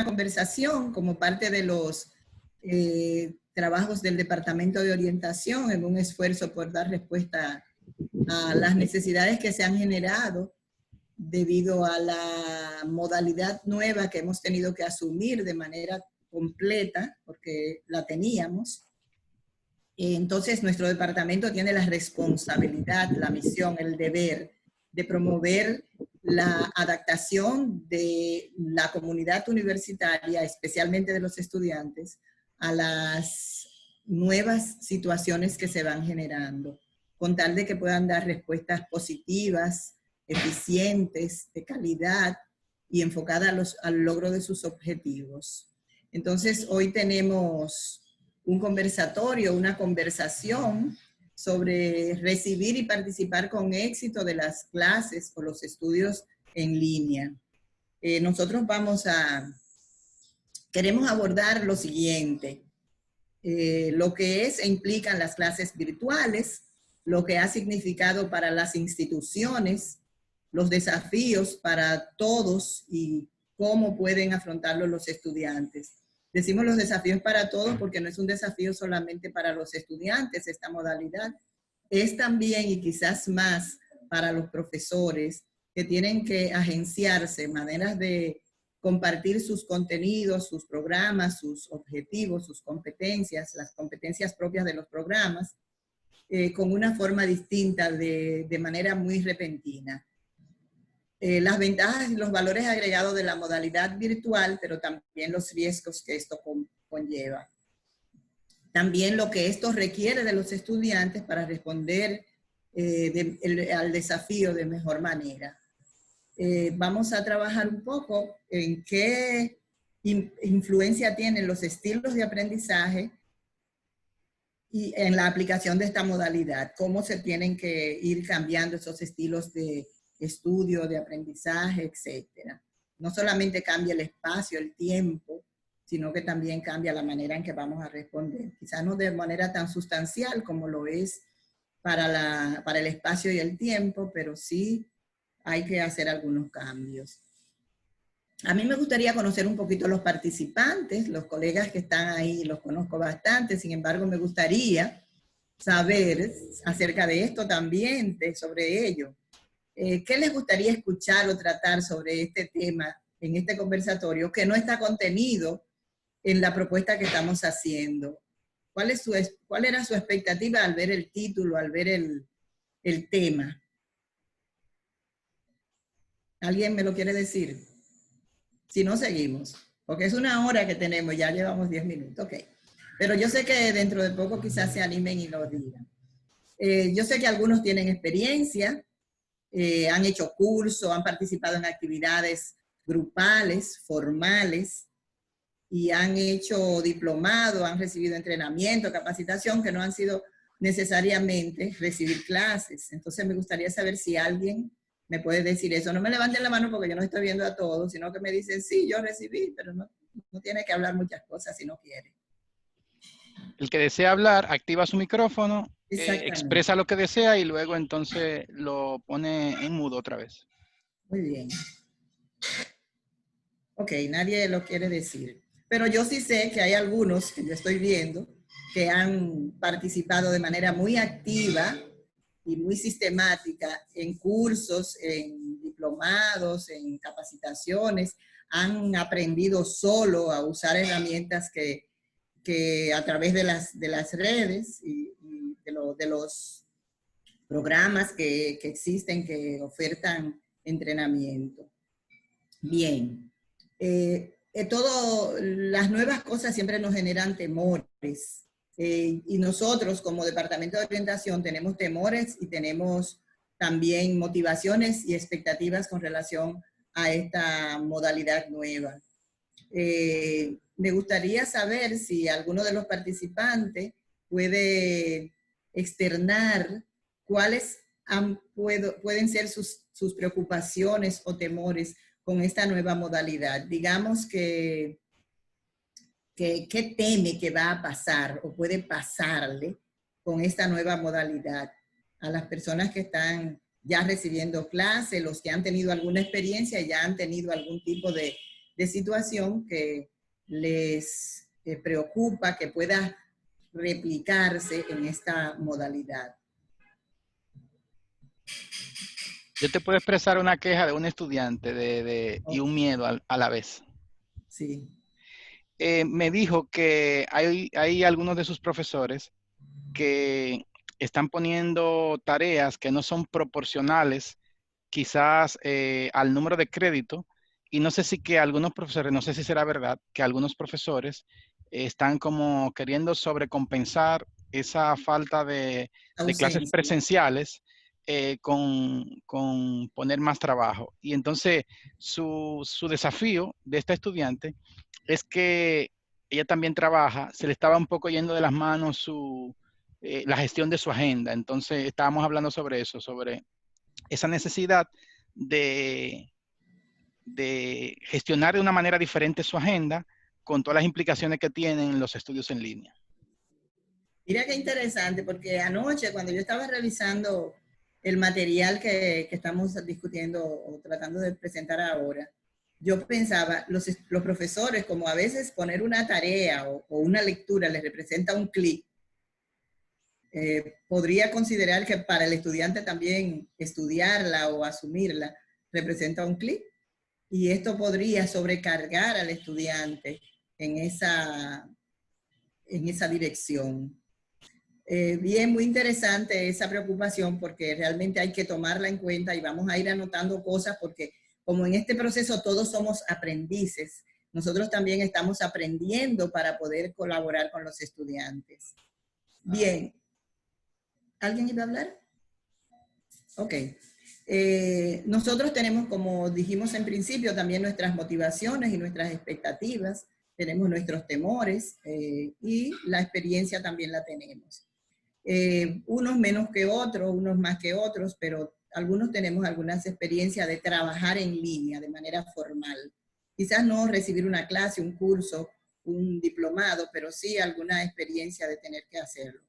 conversación como parte de los trabajos del Departamento de Orientación en un esfuerzo por dar respuesta a las necesidades que se han generado debido a la modalidad nueva que hemos tenido que asumir de manera completa, porque la teníamos. Entonces, nuestro departamento tiene la responsabilidad, la misión, el deber de promover la adaptación de la comunidad universitaria, especialmente de los estudiantes, a las nuevas situaciones que se van generando, con tal de que puedan dar respuestas positivas, eficientes, de calidad y enfocadas al logro de sus objetivos. Entonces, hoy tenemos un conversatorio, una conversación sobre recibir y participar con éxito de las clases o los estudios en línea. Nosotros queremos abordar lo siguiente, lo que es e implican las clases virtuales, lo que ha significado para las instituciones, los desafíos para todos y cómo pueden afrontarlo los estudiantes. Decimos los desafíos para todos porque no es un desafío solamente para los estudiantes esta modalidad, es también y quizás más para los profesores que tienen que agenciarse maneras de compartir sus contenidos, sus programas, sus objetivos, sus competencias, las competencias propias de los programas, con una forma distinta de manera muy repentina. Las ventajas y los valores agregados de la modalidad virtual, pero también los riesgos que esto conlleva. También lo que esto requiere de los estudiantes para responder al desafío de mejor manera. Vamos a trabajar un poco en qué influencia tienen los estilos de aprendizaje y en la aplicación de esta modalidad, cómo se tienen que ir cambiando esos estilos de estudio, de aprendizaje, etcétera. No solamente cambia el espacio, el tiempo, sino que también cambia la manera en que vamos a responder. Quizás no de manera tan sustancial como lo es para el espacio y el tiempo, pero sí hay que hacer algunos cambios. A mí me gustaría conocer un poquito los participantes, los colegas que están ahí, los conozco bastante, sin embargo me gustaría saber acerca de esto también, sobre ello. ¿Qué les gustaría escuchar o tratar sobre este tema en este conversatorio que no está contenido en la propuesta que estamos haciendo? ¿Cuál era su expectativa al ver el título, al ver el tema? ¿Alguien me lo quiere decir? Si no, seguimos. Porque es una hora que tenemos, ya llevamos 10 minutos. Ok. Pero yo sé que dentro de poco quizás se animen y lo digan. Yo sé que algunos tienen experiencia, han hecho cursos, han participado en actividades grupales, formales, y han hecho diplomado, han recibido entrenamiento, capacitación, que no han sido necesariamente recibir clases. Entonces me gustaría saber si alguien me puede decir eso. No me levanten la mano porque yo no estoy viendo a todos, sino que me dicen, sí, yo recibí, pero no tiene que hablar muchas cosas si no quiere. El que desea hablar, activa su micrófono, expresa lo que desea y luego entonces lo pone en mudo otra vez. Muy bien. Ok, nadie lo quiere decir. Pero yo sí sé que hay algunos que yo estoy viendo que han participado de manera muy activa y muy sistemática en cursos, en diplomados, en capacitaciones, han aprendido solo a usar herramientas que a través de las redes y de los programas que existen, que ofertan entrenamiento. Bien. Las nuevas cosas siempre nos generan temores. Y nosotros como Departamento de Orientación tenemos temores y tenemos también motivaciones y expectativas con relación a esta modalidad nueva. Me gustaría saber si alguno de los participantes puede externar cuáles pueden ser sus preocupaciones o temores con esta nueva modalidad. Digamos ¿qué teme que va a pasar o puede pasarle con esta nueva modalidad a las personas que están ya recibiendo clases, los que han tenido alguna experiencia y ya han tenido algún tipo de de situación que les preocupa que pueda replicarse en esta modalidad. Yo te puedo expresar una queja de un estudiante y un miedo a la vez. Sí. Me dijo que hay algunos de sus profesores que están poniendo tareas que no son proporcionales quizás al número de crédito, y no sé si que algunos profesores, no sé si será verdad, que algunos profesores están como queriendo sobrecompensar esa falta de clases Ausencia. presenciales con poner más trabajo. Y entonces su desafío de esta estudiante es que ella también trabaja, se le estaba un poco yendo de las manos la gestión de su agenda. Entonces estábamos hablando sobre eso, sobre esa necesidad de, de gestionar de una manera diferente su agenda con todas las implicaciones que tienen los estudios en línea. Mira qué interesante, porque anoche cuando yo estaba revisando el material que estamos discutiendo o tratando de presentar ahora, yo pensaba, los profesores, como a veces poner una tarea o una lectura les representa un clic, podría considerar que para el estudiante también estudiarla o asumirla representa un clic, y esto podría sobrecargar al estudiante en esa dirección. Bien, muy interesante esa preocupación, porque realmente hay que tomarla en cuenta y vamos a ir anotando cosas, porque como en este proceso todos somos aprendices, nosotros también estamos aprendiendo para poder colaborar con los estudiantes. Bien. ¿Alguien iba a hablar? Ok. Nosotros tenemos, como dijimos en principio, también nuestras motivaciones y nuestras expectativas, tenemos nuestros temores y la experiencia también la tenemos. Unos menos que otros, unos más que otros, pero algunos tenemos algunas experiencias de trabajar en línea de manera formal. Quizás no recibir una clase, un curso, un diplomado, pero sí alguna experiencia de tener que hacerlo.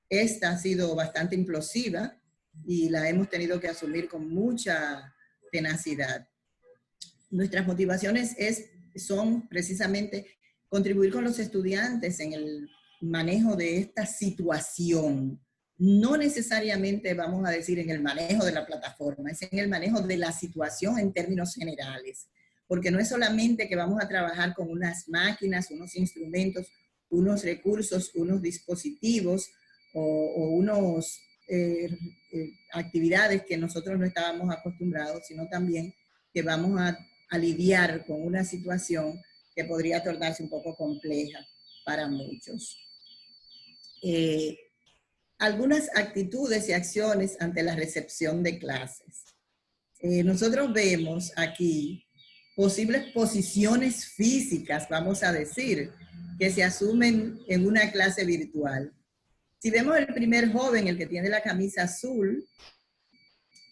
Esta ha sido bastante implosiva y la hemos tenido que asumir con mucha tenacidad. Nuestras motivaciones son precisamente contribuir con los estudiantes en el manejo de esta situación. No necesariamente vamos a decir en el manejo de la plataforma, es en el manejo de la situación en términos generales. Porque no es solamente que vamos a trabajar con unas máquinas, unos instrumentos, unos recursos, unos dispositivos o unos actividades que nosotros no estábamos acostumbrados, sino también que vamos a lidiar con una situación que podría tornarse un poco compleja para muchos. Algunas actitudes y acciones ante la recepción de clases. Nosotros vemos aquí posibles posiciones físicas, vamos a decir, que se asumen en una clase virtual. Si vemos el primer joven, el que tiene la camisa azul,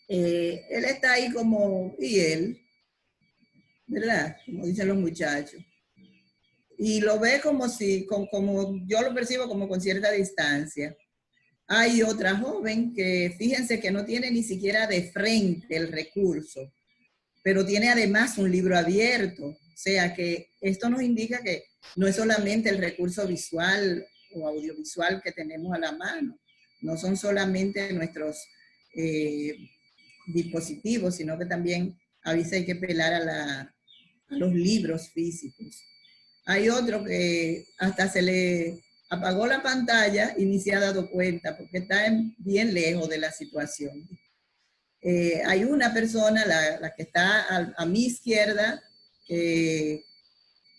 él está ahí como, y él, ¿verdad? Como dicen los muchachos. Y lo ve como si, como yo lo percibo como con cierta distancia. Hay otra joven que, fíjense que no tiene ni siquiera de frente el recurso, pero tiene además un libro abierto. O sea que esto nos indica que no es solamente el recurso visual o audiovisual que tenemos a la mano, no son solamente nuestros dispositivos, sino que también a veces hay que apelar a los libros físicos. Hay otro que hasta se le apagó la pantalla y ni se ha dado cuenta porque está bien lejos de la situación. Hay una persona, la que está a mi izquierda,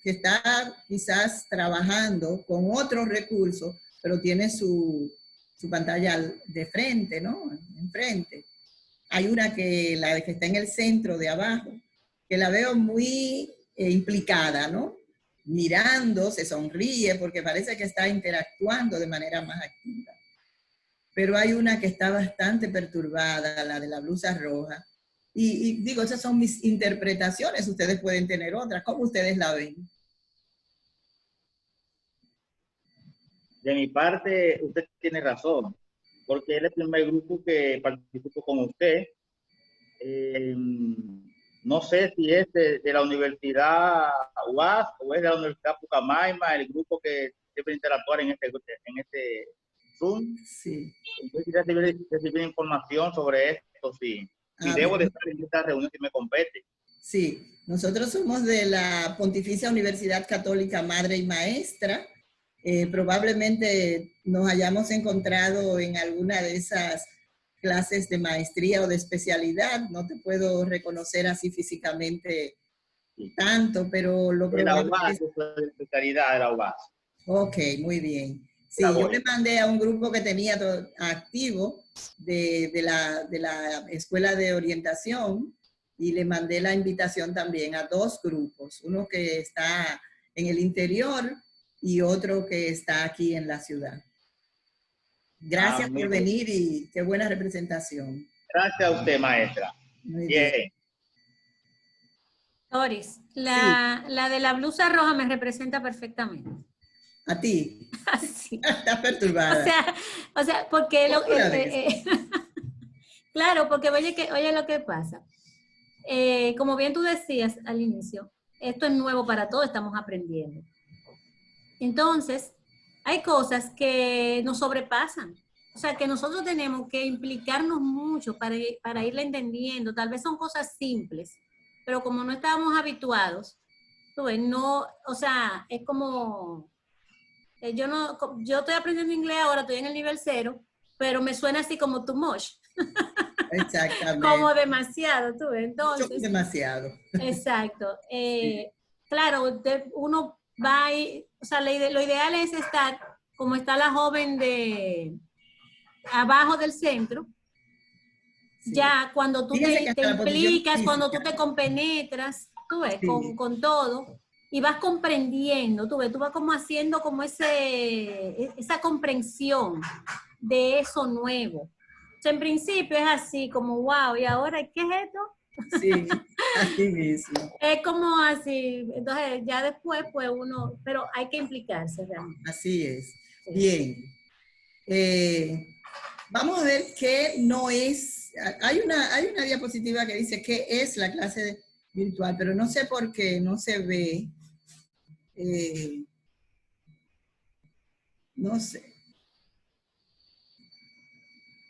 que está quizás trabajando con otros recursos, pero tiene su pantalla de frente, ¿no? Enfrente. Hay una la que está en el centro de abajo, que la veo muy implicada, ¿no? Mirando, se sonríe porque parece que está interactuando de manera más activa. Pero hay una que está bastante perturbada, la de la blusa roja. Y digo, esas son mis interpretaciones, ustedes pueden tener otras. ¿Cómo ustedes la ven? De mi parte, usted tiene razón, porque es el primer grupo que participo con usted. No sé si es de la Universidad UAS o es de la Universidad Pucamaima, el grupo que debe interactuar en este Zoom. Sí. Yo quisiera recibir información sobre esto, sí. Si debo de Bien. estar en esta reunión, si me compete. Sí, nosotros somos de la Pontificia Universidad Católica Madre y Maestra. Probablemente nos hayamos encontrado en alguna de esas clases de maestría o de especialidad. No te puedo reconocer así físicamente tanto, pero lo De la probable UAS, es... de la especialidad de la UAS. Ok, muy bien. Sí, yo le mandé a un grupo que tenía activo de la Escuela de Orientación y le mandé la invitación también a 2 grupos, uno que está en el interior y otro que está aquí en la ciudad. Gracias por venir y qué buena representación. Gracias a usted, maestra. Muy bien. Doris, la de la blusa roja me representa perfectamente. ¿A ti? Así. Estás perturbada. O sea, porque claro, porque oye lo que pasa. Como bien tú decías al inicio, esto es nuevo para todos, estamos aprendiendo. Entonces, hay cosas que nos sobrepasan. O sea, que nosotros tenemos que implicarnos mucho para irla entendiendo. Tal vez son cosas simples, pero como no estábamos habituados, tú ves, no, o sea, es como, yo estoy aprendiendo inglés ahora, estoy en el nivel 0, pero me suena así como too much. Exactamente. Como demasiado, tú ves, entonces. Demasiado. Exacto. Claro, uno va ahí, o sea, lo ideal es estar como está la joven de abajo del centro. Sí. Ya cuando tú te implicas, cuando tú te compenetras, tú ves, sí, con todo, y vas comprendiendo, tú ves, tú vas como haciendo como esa comprensión de eso nuevo. O sea, en principio es así, como wow, ¿y ahora qué es esto? Sí, así mismo. Es como así, entonces ya después pues uno, pero hay que implicarse realmente. Así es. Sí. Bien. Vamos a ver qué no es, hay una diapositiva que dice qué es la clase virtual, pero no sé por qué no se ve, no sé.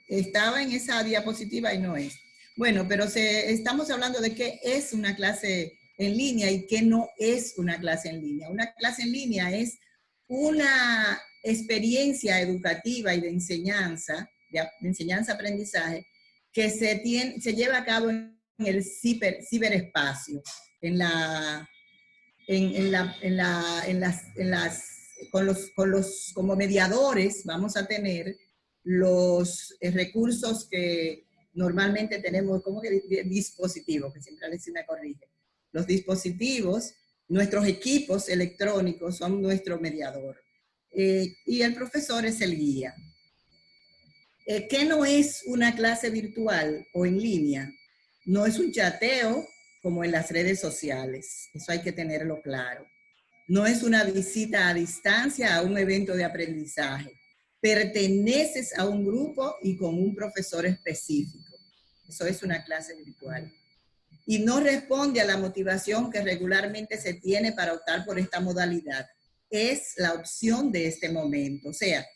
Estaba en esa diapositiva y no es. Bueno, pero estamos hablando de qué es una clase en línea y qué no es una clase en línea. Una clase en línea es una experiencia educativa y de enseñanza, aprendizaje, que se lleva a cabo en el ciberespacio, como mediadores vamos a tener los recursos que normalmente tenemos, como que dispositivos, que siempre Alexis me corrige. Los dispositivos, nuestros equipos electrónicos son nuestro mediador. Y el profesor es el guía. ¿Qué no es una clase virtual o en línea? No es un chateo como en las redes sociales. Eso hay que tenerlo claro. No es una visita a distancia a un evento de aprendizaje. Perteneces a un grupo y con un profesor específico. Eso es una clase virtual. Y no responde a la motivación que regularmente se tiene para optar por esta modalidad. Es la opción de este momento. O sea,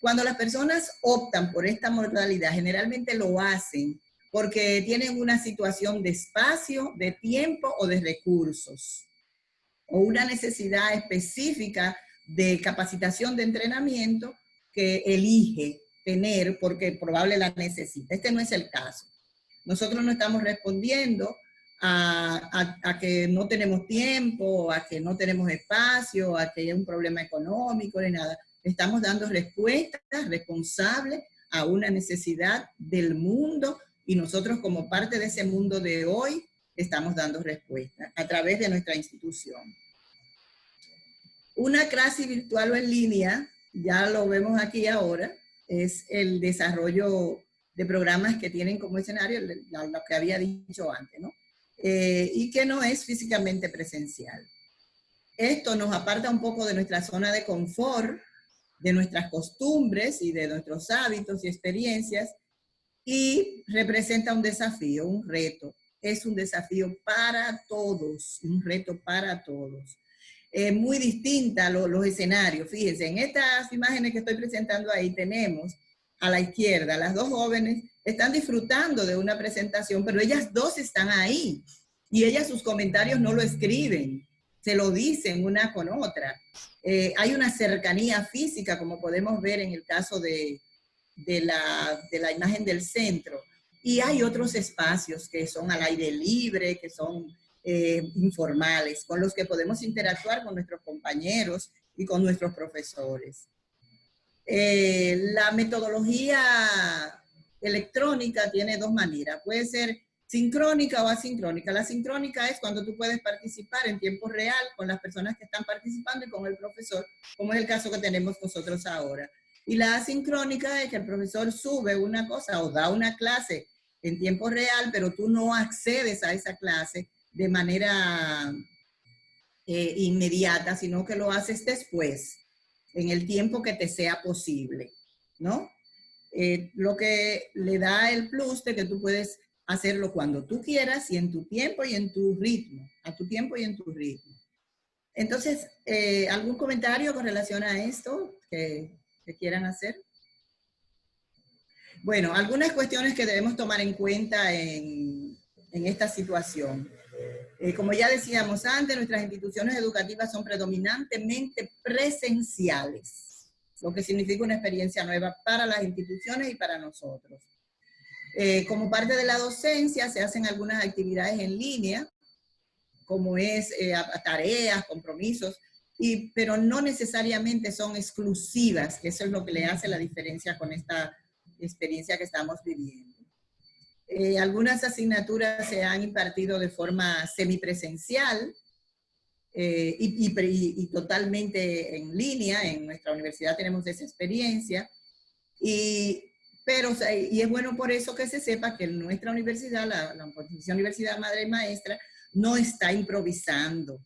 cuando las personas optan por esta modalidad, generalmente lo hacen porque tienen una situación de espacio, de tiempo o de recursos, o una necesidad específica de capacitación de entrenamiento que elige tener porque probablemente la necesita. Este no es el caso. Nosotros no estamos respondiendo a que no tenemos tiempo, a que no tenemos espacio, a que hay un problema económico, ni nada. Estamos dando respuestas responsables a una necesidad del mundo y nosotros como parte de ese mundo de hoy estamos dando respuestas a través de nuestra institución. Una clase virtual o en línea, ya lo vemos aquí ahora, es el desarrollo de programas que tienen como escenario lo que había dicho antes, ¿no? Y que no es físicamente presencial. Esto nos aparta un poco de nuestra zona de confort, de nuestras costumbres y de nuestros hábitos y experiencias, y representa un desafío, un reto. es un desafío para todos, un reto para todos. Muy distinta los escenarios. Fíjense, en estas imágenes que estoy presentando ahí tenemos a la izquierda, las dos jóvenes están disfrutando de una presentación, pero ellas dos están ahí y ellas sus comentarios no lo escriben, se lo dicen una con otra. Hay una cercanía física, como podemos ver en el caso de la imagen del centro, y hay otros espacios que son al aire libre, que son informales, con los que podemos interactuar con nuestros compañeros y con nuestros profesores. La metodología electrónica tiene dos maneras, puede ser sincrónica o asincrónica. La sincrónica es cuando tú puedes participar en tiempo real con las personas que están participando y con el profesor, como es el caso que tenemos nosotros ahora. Y la asincrónica es que el profesor sube una cosa o da una clase en tiempo real, pero tú no accedes a esa clase de manera inmediata, sino que lo haces después, en el tiempo que te sea posible, ¿no? Lo que le da el plus de que tú puedes hacerlo cuando tú quieras y en tu tiempo y en tu ritmo, a tu tiempo y en tu ritmo. Entonces, ¿algún comentario con relación a esto que quieran hacer? Bueno, algunas cuestiones que debemos tomar en cuenta en esta situación. Como ya decíamos antes, nuestras instituciones educativas son predominantemente presenciales, lo que significa una experiencia nueva para las instituciones y para nosotros. Como parte de la docencia se hacen algunas actividades en línea, como es tareas, compromisos, pero no necesariamente son exclusivas, que eso es lo que le hace la diferencia con esta experiencia que estamos viviendo. Algunas asignaturas se han impartido de forma semipresencial y totalmente en línea. En nuestra universidad tenemos esa experiencia. Y es bueno por eso que se sepa que en nuestra universidad, la Pontificia Universidad Madre y Maestra, no está improvisando.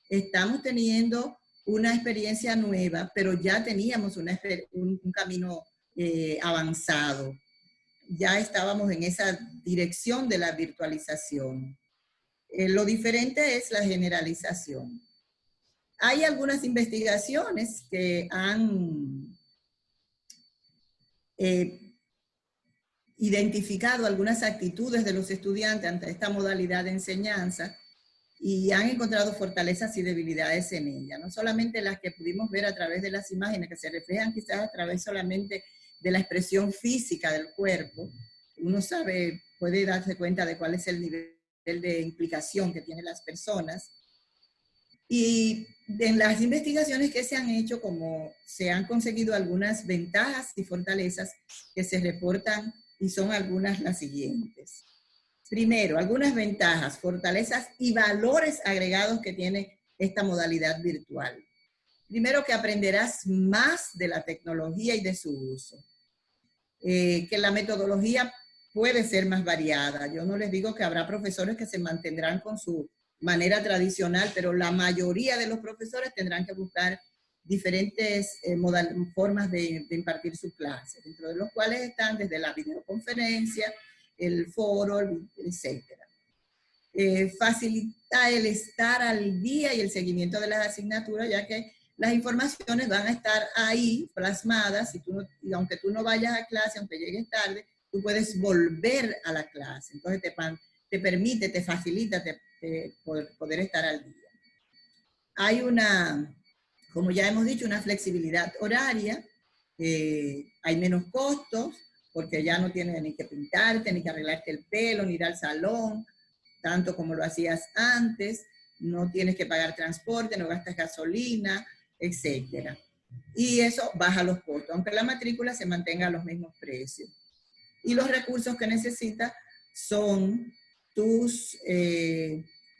Estamos teniendo una experiencia nueva, pero ya teníamos un camino avanzado. Ya estábamos en esa dirección de la virtualización. Lo diferente es la generalización. Hay algunas investigaciones que han identificado algunas actitudes de los estudiantes ante esta modalidad de enseñanza y han encontrado fortalezas y debilidades en ella. No solamente las que pudimos ver a través de las imágenes, que se reflejan quizás a través solamente de la expresión física del cuerpo. Uno puede darse cuenta de cuál es el nivel de implicación que tienen las personas. Y en las investigaciones que se han hecho, como se han conseguido algunas ventajas y fortalezas que se reportan, y son algunas las siguientes. Primero, algunas ventajas, fortalezas y valores agregados que tiene esta modalidad virtual. Primero, que aprenderás más de la tecnología y de su uso. Que la metodología puede ser más variada. Yo no les digo que habrá profesores que se mantendrán con su manera tradicional, pero la mayoría de los profesores tendrán que buscar diferentes formas de impartir su clase, dentro de los cuales están desde la videoconferencia, el foro, etc. Facilita el estar al día y el seguimiento de las asignaturas, ya que las informaciones van a estar ahí plasmadas y aunque tú no vayas a clase, aunque llegues tarde, tú puedes volver a la clase. Entonces te permite, te facilita poder estar al día. Hay como ya hemos dicho, una flexibilidad horaria, hay menos costos, porque ya no tienes ni que pintarte, ni que arreglarte el pelo, ni ir al salón, tanto como lo hacías antes, no tienes que pagar transporte, no gastas gasolina, etc. Y eso baja los costos, aunque la matrícula se mantenga a los mismos precios. Y los recursos que necesitas son tus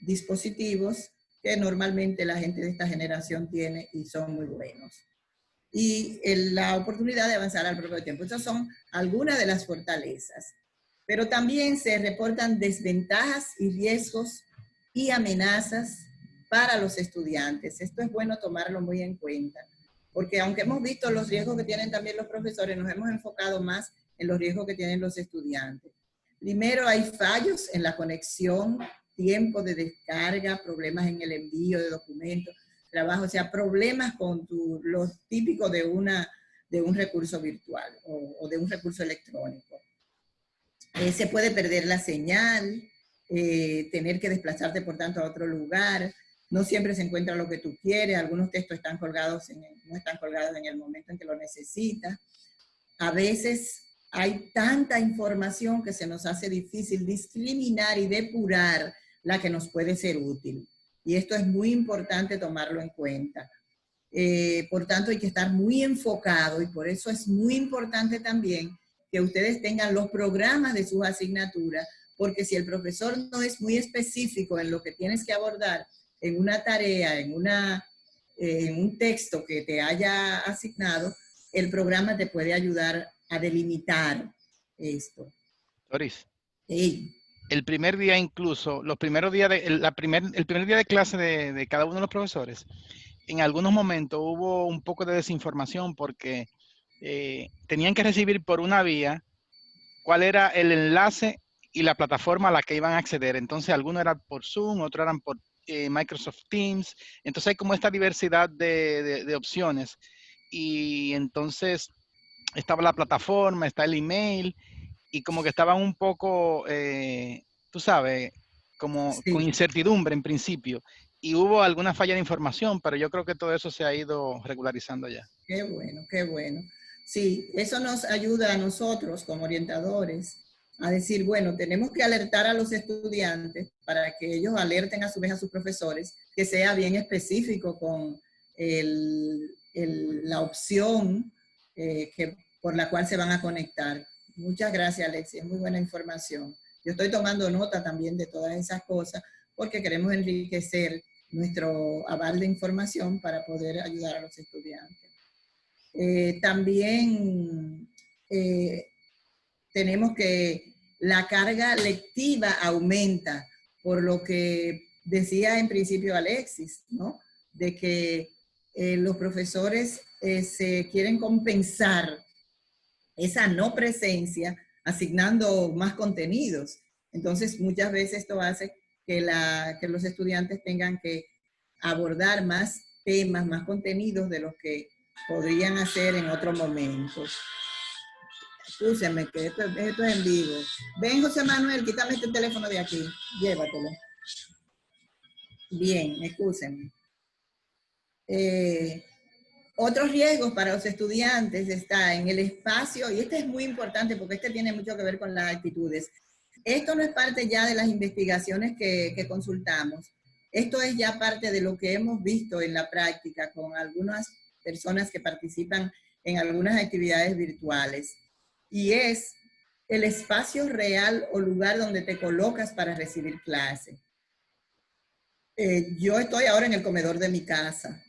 dispositivos que normalmente la gente de esta generación tiene y son muy buenos. Y la oportunidad de avanzar al propio tiempo. Estas son algunas de las fortalezas. Pero también se reportan desventajas y riesgos y amenazas para los estudiantes. Esto es bueno tomarlo muy en cuenta, porque aunque hemos visto los riesgos que tienen también los profesores, nos hemos enfocado más en los riesgos que tienen los estudiantes. Primero hay fallos en la conexión, tiempo de descarga, problemas en el envío de documentos, trabajo, o sea, problemas con los típicos de un recurso virtual o de un recurso electrónico. Se puede perder la señal, tener que desplazarte por tanto a otro lugar, no siempre se encuentra lo que tú quieres, algunos textos están colgados no están colgados en el momento en que lo necesitas. A veces hay tanta información que se nos hace difícil discriminar y depurar la que nos puede ser útil. Y esto es muy importante tomarlo en cuenta. Por tanto, hay que estar muy enfocado y por eso es muy importante también que ustedes tengan los programas de sus asignaturas, porque si el profesor no es muy específico en lo que tienes que abordar en una tarea, en un texto que te haya asignado, el programa te puede ayudar a delimitar esto. Doris. Hey. El primer día incluso, los primeros días el primer día de clase de cada uno de los profesores, en algunos momentos hubo un poco de desinformación porque tenían que recibir por una vía cuál era el enlace y la plataforma a la que iban a acceder. Entonces, algunos eran por Zoom, otros eran por Microsoft Teams. Entonces, hay como esta diversidad de opciones. Y entonces, estaba la plataforma, está el email, y como que estaban un poco, tú sabes, como Sí. con incertidumbre en principio. Y hubo alguna falla de información, pero yo creo que todo eso se ha ido regularizando ya. Qué bueno, qué bueno. Sí, eso nos ayuda a nosotros como orientadores a decir, bueno, tenemos que alertar a los estudiantes para que ellos alerten a su vez a sus profesores, que sea bien específico con la opción por la cual se van a conectar. Muchas gracias, Alexia, es muy buena información. Yo estoy tomando nota también de todas esas cosas porque queremos enriquecer nuestro aval de información para poder ayudar a los estudiantes. También tenemos que la carga lectiva aumenta, por lo que decía en principio Alexis, ¿no? De que los profesores se quieren compensar esa no presencia asignando más contenidos. Entonces, muchas veces esto hace que los estudiantes tengan que abordar más temas, más contenidos de los que podrían hacer en otro momento. Escúchame, que esto es en vivo. Ven, José Manuel, quítame este teléfono de aquí. Llévatelo. Bien, escúchame. Otros riesgos para los estudiantes está en el espacio, y este es muy importante porque este tiene mucho que ver con las actitudes. Esto no es parte ya de las investigaciones que consultamos. Esto es ya parte de lo que hemos visto en la práctica con algunas personas que participan en algunas actividades virtuales. Y es el espacio real o lugar donde te colocas para recibir clase. Yo estoy ahora en el comedor de mi casa.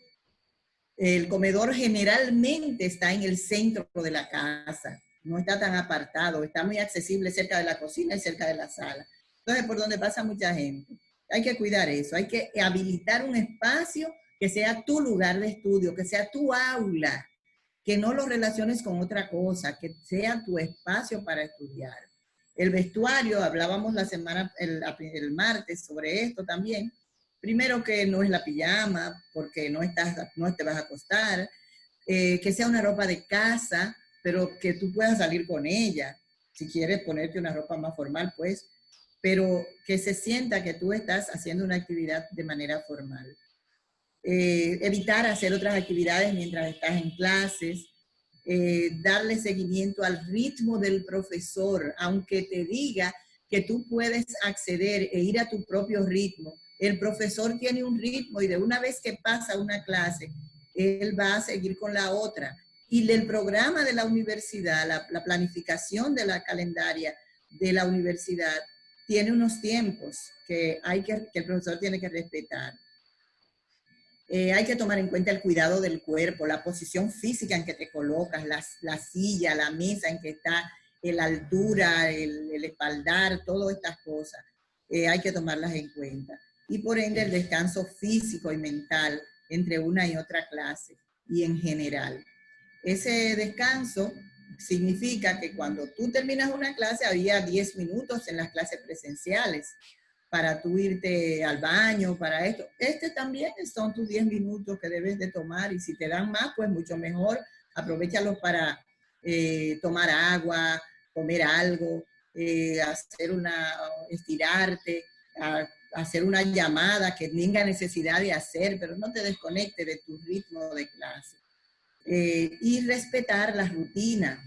El comedor generalmente está en el centro de la casa, no está tan apartado, está muy accesible cerca de la cocina y cerca de la sala. Entonces, por donde pasa mucha gente. Hay que cuidar eso, hay que habilitar un espacio que sea tu lugar de estudio, que sea tu aula, que no lo relaciones con otra cosa, que sea tu espacio para estudiar. El vestuario, hablábamos el martes sobre esto también. Primero que no es la pijama, porque no te vas a acostar, que sea una ropa de casa, pero que tú puedas salir con ella. Si quieres ponerte una ropa más formal, pues, pero que se sienta que tú estás haciendo una actividad de manera formal. Evitar hacer otras actividades mientras estás en clases, darle seguimiento al ritmo del profesor, aunque te diga que tú puedes acceder e ir a tu propio ritmo. El profesor tiene un ritmo y de una vez que pasa una clase, él va a seguir con la otra. Y el programa de la universidad, la planificación de la calendaria de la universidad, tiene unos tiempos que el profesor tiene que respetar. Hay que tomar en cuenta el cuidado del cuerpo, la posición física en que te colocas, la silla, la mesa en que está, la altura, el espaldar, todas estas cosas. Hay que tomarlas en cuenta. Y por ende el descanso físico y mental entre una y otra clase y en general. Ese descanso significa que cuando tú terminas una clase había 10 minutos en las clases presenciales para tú irte al baño, para esto. Este también son tus 10 minutos que debes de tomar y si te dan más, pues mucho mejor. Aprovéchalos para tomar agua, comer algo, estirarte, hacer una llamada que tenga necesidad de hacer, pero no te desconecte de tu ritmo de clase. Y respetar la rutina.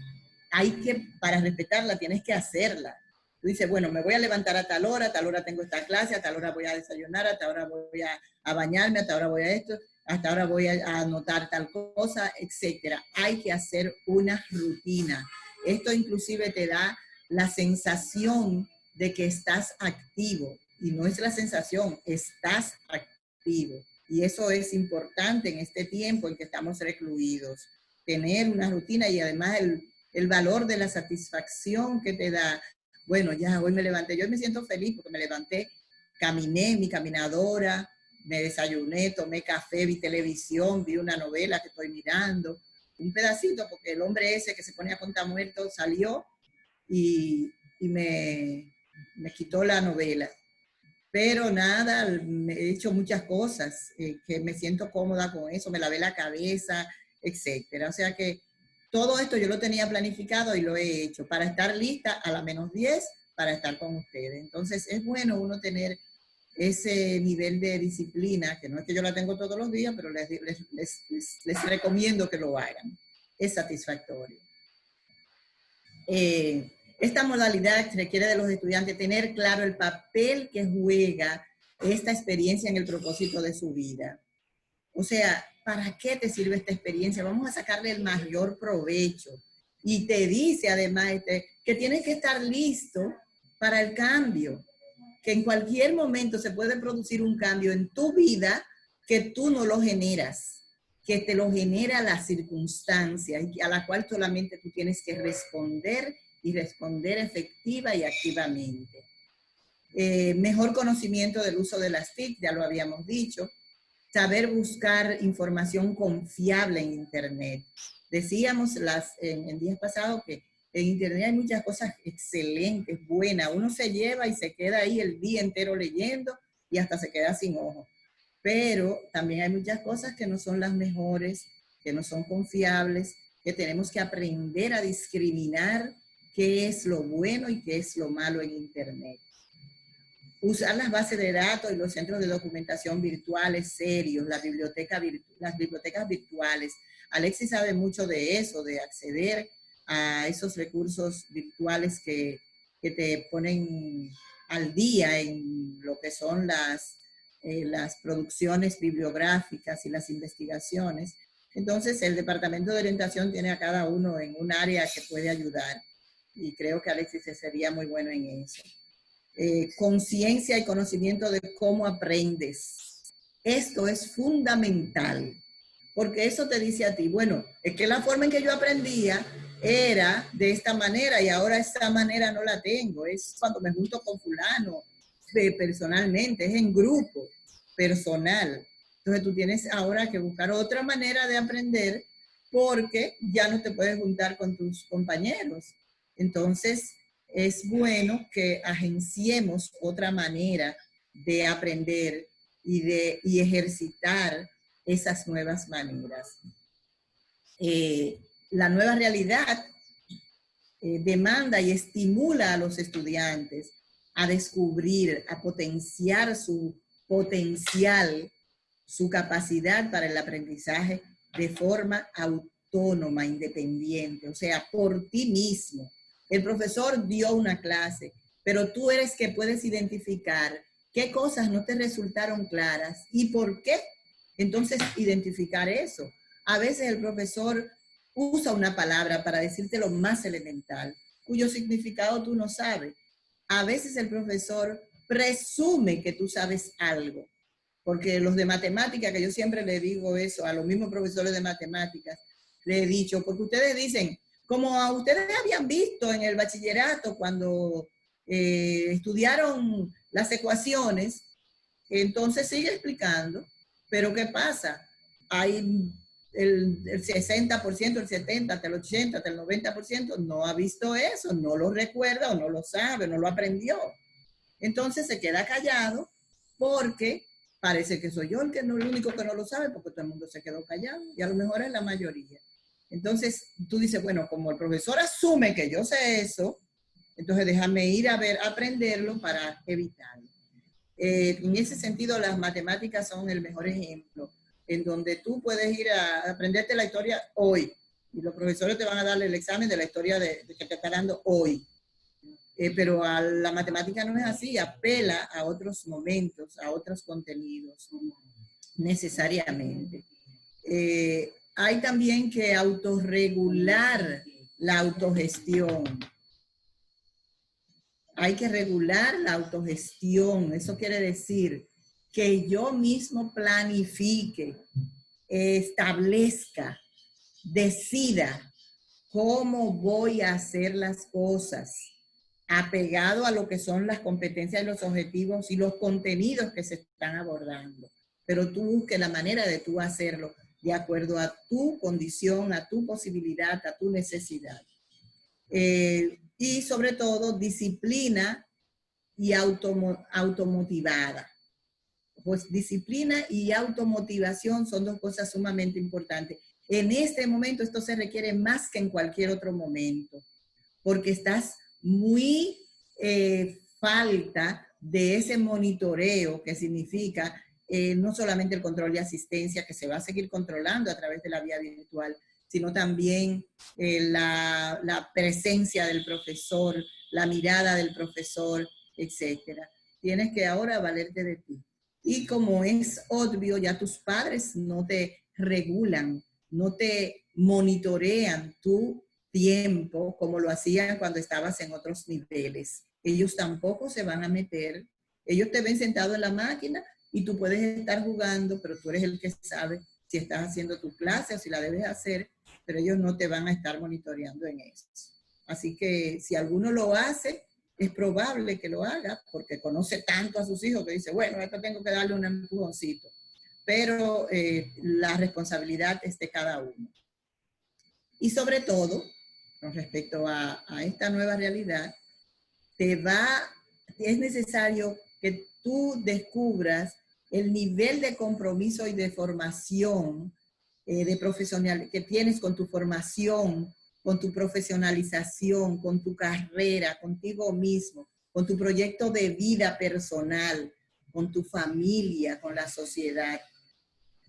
Para respetarla tienes que hacerla. Tú dices, bueno, me voy a levantar a tal hora tengo esta clase, a tal hora voy a desayunar, a tal hora voy a bañarme, a tal hora voy a esto, hasta ahora voy a anotar tal cosa, etcétera. Hay que hacer una rutina. Esto inclusive te da la sensación de que estás activo. Y no es la sensación, estás activo. Y eso es importante en este tiempo en que estamos recluidos. Tener una rutina y además el valor de la satisfacción que te da. Bueno, ya hoy me levanté, yo me siento feliz porque me levanté, caminé en mi caminadora, me desayuné, tomé café, vi televisión, vi una novela que estoy mirando, un pedacito porque el hombre ese que se pone a contar muertos salió y me quitó la novela. Pero nada, he hecho muchas cosas que me siento cómoda con eso, me lavé la cabeza, etcétera. O sea que todo esto yo lo tenía planificado y lo he hecho para estar lista a la -10 para estar con ustedes. Entonces es bueno uno tener ese nivel de disciplina, que no es que yo la tengo todos los días, pero les recomiendo que lo hagan. Es satisfactorio. Esta modalidad requiere de los estudiantes tener claro el papel que juega esta experiencia en el propósito de su vida. O sea, ¿para qué te sirve esta experiencia? Vamos a sacarle el mayor provecho. Y te dice además que tienes que estar listo para el cambio, que en cualquier momento se puede producir un cambio en tu vida que tú no lo generas, que te lo genera la circunstancia y a la cual solamente tú tienes que responder y responder efectiva y activamente. Mejor conocimiento del uso de las TIC, ya lo habíamos dicho. Saber buscar información confiable en Internet. Decíamos en días pasados que en Internet hay muchas cosas excelentes, buenas. Uno se lleva y se queda ahí el día entero leyendo y hasta se queda sin ojo. Pero también hay muchas cosas que no son las mejores, que no son confiables, que tenemos que aprender a discriminar qué es lo bueno y qué es lo malo en Internet. Usar las bases de datos y los centros de documentación virtuales serios, las bibliotecas virtuales. Alexis sabe mucho de eso, de acceder a esos recursos virtuales que te ponen al día en lo que son las producciones bibliográficas y las investigaciones. Entonces, el Departamento de Orientación tiene a cada uno en un área que puede ayudar. Y creo que Alexis sería muy bueno en eso. Conciencia y conocimiento de cómo aprendes. Esto es fundamental, porque eso te dice a ti, bueno, es que la forma en que yo aprendía era de esta manera y ahora esa manera no la tengo. Es cuando me junto con fulano, personalmente, es en grupo, personal. Entonces tú tienes ahora que buscar otra manera de aprender porque ya no te puedes juntar con tus compañeros. Entonces, es bueno que agenciemos otra manera de aprender y ejercitar esas nuevas maneras. La nueva realidad demanda y estimula a los estudiantes a descubrir, a potenciar su potencial, su capacidad para el aprendizaje de forma autónoma, independiente, o sea, por ti mismo. El profesor dio una clase, pero tú eres que puedes identificar qué cosas no te resultaron claras y por qué. Entonces, identificar eso. A veces el profesor usa una palabra para decirte lo más elemental, cuyo significado tú no sabes. A veces el profesor presume que tú sabes algo, porque los de matemáticas, que yo siempre le digo eso a los mismos profesores de matemáticas, le he dicho, porque ustedes dicen, como a ustedes habían visto en el bachillerato cuando estudiaron las ecuaciones, entonces sigue explicando, pero ¿qué pasa? Hay el 60%, el 70%, hasta el 80%, hasta el 90% no ha visto eso, no lo recuerda o no lo sabe, no lo aprendió. Entonces se queda callado porque parece que soy yo el único que no lo sabe, porque todo el mundo se quedó callado y a lo mejor es la mayoría. Entonces tú dices, bueno, como el profesor asume que yo sé eso, entonces déjame ir a aprenderlo para evitarlo. En ese sentido, las matemáticas son el mejor ejemplo, en donde tú puedes ir a aprenderte la historia hoy, y los profesores te van a dar el examen de la historia que te está dando hoy. Pero a la matemática no es así, apela a otros momentos, a otros contenidos, necesariamente. Hay también que autorregular la autogestión. Hay que regular la autogestión. Eso quiere decir que yo mismo planifique, establezca, decida cómo voy a hacer las cosas, apegado a lo que son las competencias y los objetivos y los contenidos que se están abordando. Pero tú busques la manera de tú hacerlo de acuerdo a tu condición, a tu posibilidad, a tu necesidad. Y sobre todo, disciplina y automotivada. Pues disciplina y automotivación son dos cosas sumamente importantes. En este momento esto se requiere más que en cualquier otro momento, porque estás muy falta de ese monitoreo que significa no solamente el control de asistencia, que se va a seguir controlando a través de la vía virtual, sino también la presencia del profesor, la mirada del profesor, etc. Tienes que ahora valerte de ti. Y como es obvio, ya tus padres no te regulan, no te monitorean tu tiempo como lo hacían cuando estabas en otros niveles. Ellos tampoco se van a meter. Ellos te ven sentado en la máquina y tú puedes estar jugando, pero tú eres el que sabe si estás haciendo tu clase o si la debes hacer, pero ellos no te van a estar monitoreando en eso. Así que si alguno lo hace, es probable que lo haga porque conoce tanto a sus hijos que dice, bueno, esto tengo que darle un empujoncito. Pero la responsabilidad es de cada uno. Y sobre todo, con respecto a esta nueva realidad, es necesario que tú descubras el nivel de compromiso y de formación de profesional que tienes con tu formación, con tu profesionalización, con tu carrera, contigo mismo, con tu proyecto de vida personal, con tu familia, con la sociedad.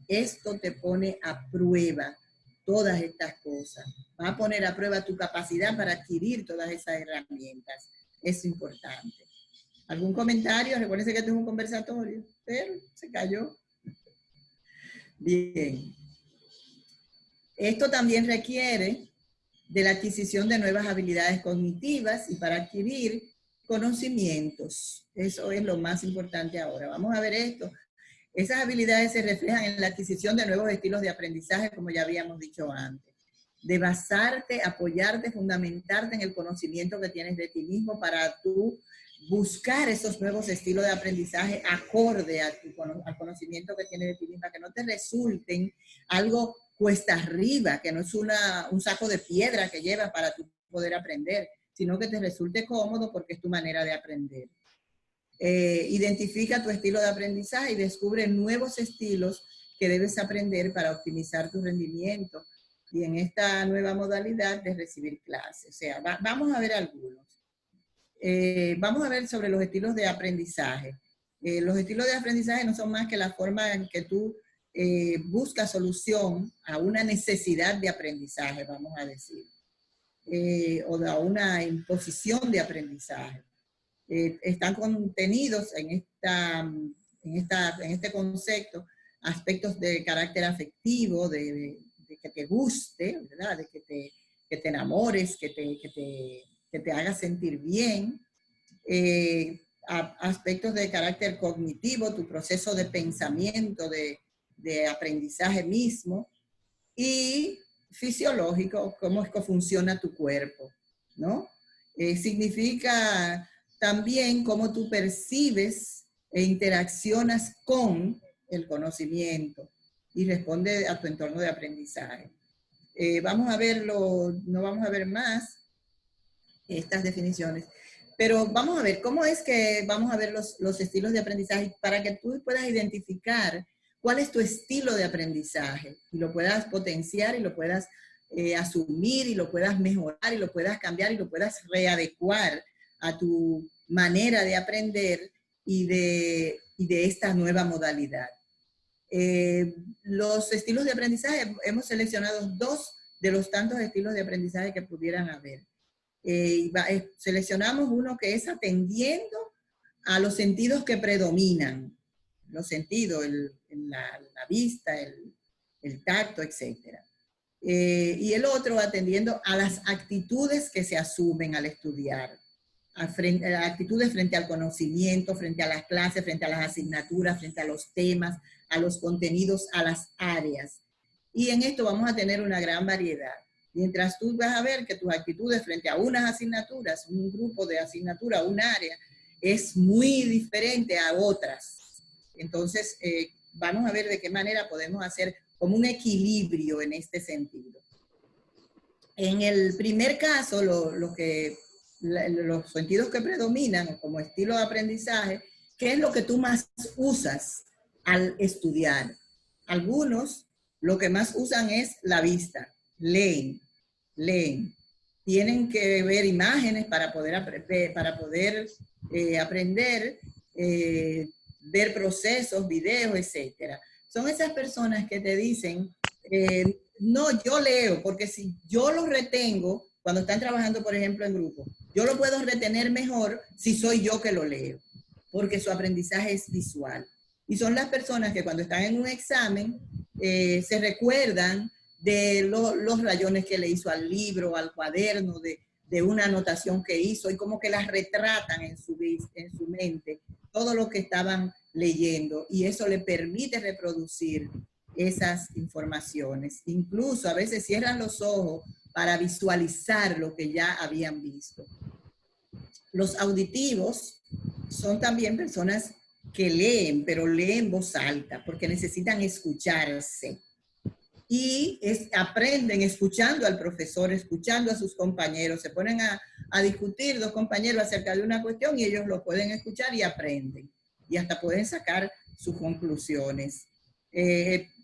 Esto te pone a prueba todas estas cosas. Va a poner a prueba tu capacidad para adquirir todas esas herramientas. Es importante. ¿Algún comentario? Recuérdense que esto es un conversatorio, pero se cayó. Bien. Esto también requiere de la adquisición de nuevas habilidades cognitivas y para adquirir conocimientos. Eso es lo más importante ahora. Vamos a ver esto. Esas habilidades se reflejan en la adquisición de nuevos estilos de aprendizaje, como ya habíamos dicho antes. De basarte, apoyarte, fundamentarte en el conocimiento que tienes de ti mismo para tú buscar esos nuevos estilos de aprendizaje acorde al conocimiento que tienes de ti misma, que no te resulten algo cuesta arriba, que no es un saco de piedra que llevas para tú poder aprender, sino que te resulte cómodo porque es tu manera de aprender. Identifica tu estilo de aprendizaje y descubre nuevos estilos que debes aprender para optimizar tu rendimiento y en esta nueva modalidad de recibir clases. O sea, vamos a ver algunos. Vamos a ver sobre los estilos de aprendizaje. Los estilos de aprendizaje no son más que la forma en que tú buscas solución a una necesidad de aprendizaje, vamos a decir, o a una imposición de aprendizaje. Están contenidos en este concepto aspectos de carácter afectivo, de que te guste, ¿verdad? De que te enamores, que te haga sentir bien. Aspectos de carácter cognitivo, tu proceso de pensamiento, de aprendizaje mismo, y fisiológico, cómo es que funciona tu cuerpo, ¿no? Significa también cómo tú percibes e interaccionas con el conocimiento. y responde a tu entorno de aprendizaje. Vamos a verlo, no vamos a ver más estas definiciones, pero vamos a ver cómo es que vamos a ver los estilos de aprendizaje para que tú puedas identificar cuál es tu estilo de aprendizaje y lo puedas potenciar y lo puedas asumir y lo puedas mejorar y lo puedas cambiar y lo puedas readecuar a tu manera de aprender y de esta nueva modalidad. Los estilos de aprendizaje, hemos seleccionado 2 de los tantos estilos de aprendizaje que pudieran haber. Seleccionamos uno que es atendiendo a los sentidos que predominan, los sentidos, la vista, el tacto, etc. Y el otro atendiendo a las actitudes que se asumen al estudiar, actitudes frente al conocimiento, frente a las clases, frente a las asignaturas, frente a los temas, a los contenidos, a las áreas. Y en esto vamos a tener una gran variedad. Mientras tú vas a ver que tus actitudes frente a unas asignaturas, un grupo de asignatura, un área, es muy diferente a otras. Entonces, vamos a ver de qué manera podemos hacer como un equilibrio en este sentido. En el primer caso, los sentidos que predominan como estilo de aprendizaje, ¿qué es lo que tú más usas al estudiar? Algunos lo que más usan es la vista, leen. Tienen que ver imágenes para poder aprender, ver procesos, videos, etc. Son esas personas que te dicen, no, yo leo, porque si yo los retengo, cuando están trabajando, por ejemplo, en grupo, yo lo puedo retener mejor si soy yo que lo leo, porque su aprendizaje es visual. Y son las personas que cuando están en un examen, se recuerdan de los rayones que le hizo al libro, al cuaderno, de una anotación que hizo, y como que las retratan en su mente, todo lo que estaban leyendo, y eso le permite reproducir esas informaciones. Incluso a veces cierran los ojos para visualizar lo que ya habían visto. Los auditivos son también personas que leen, pero leen en voz alta, porque necesitan escucharse. Y aprenden escuchando al profesor, escuchando a sus compañeros. Se ponen a discutir 2 compañeros acerca de una cuestión y ellos lo pueden escuchar y aprenden. Y hasta pueden sacar sus conclusiones.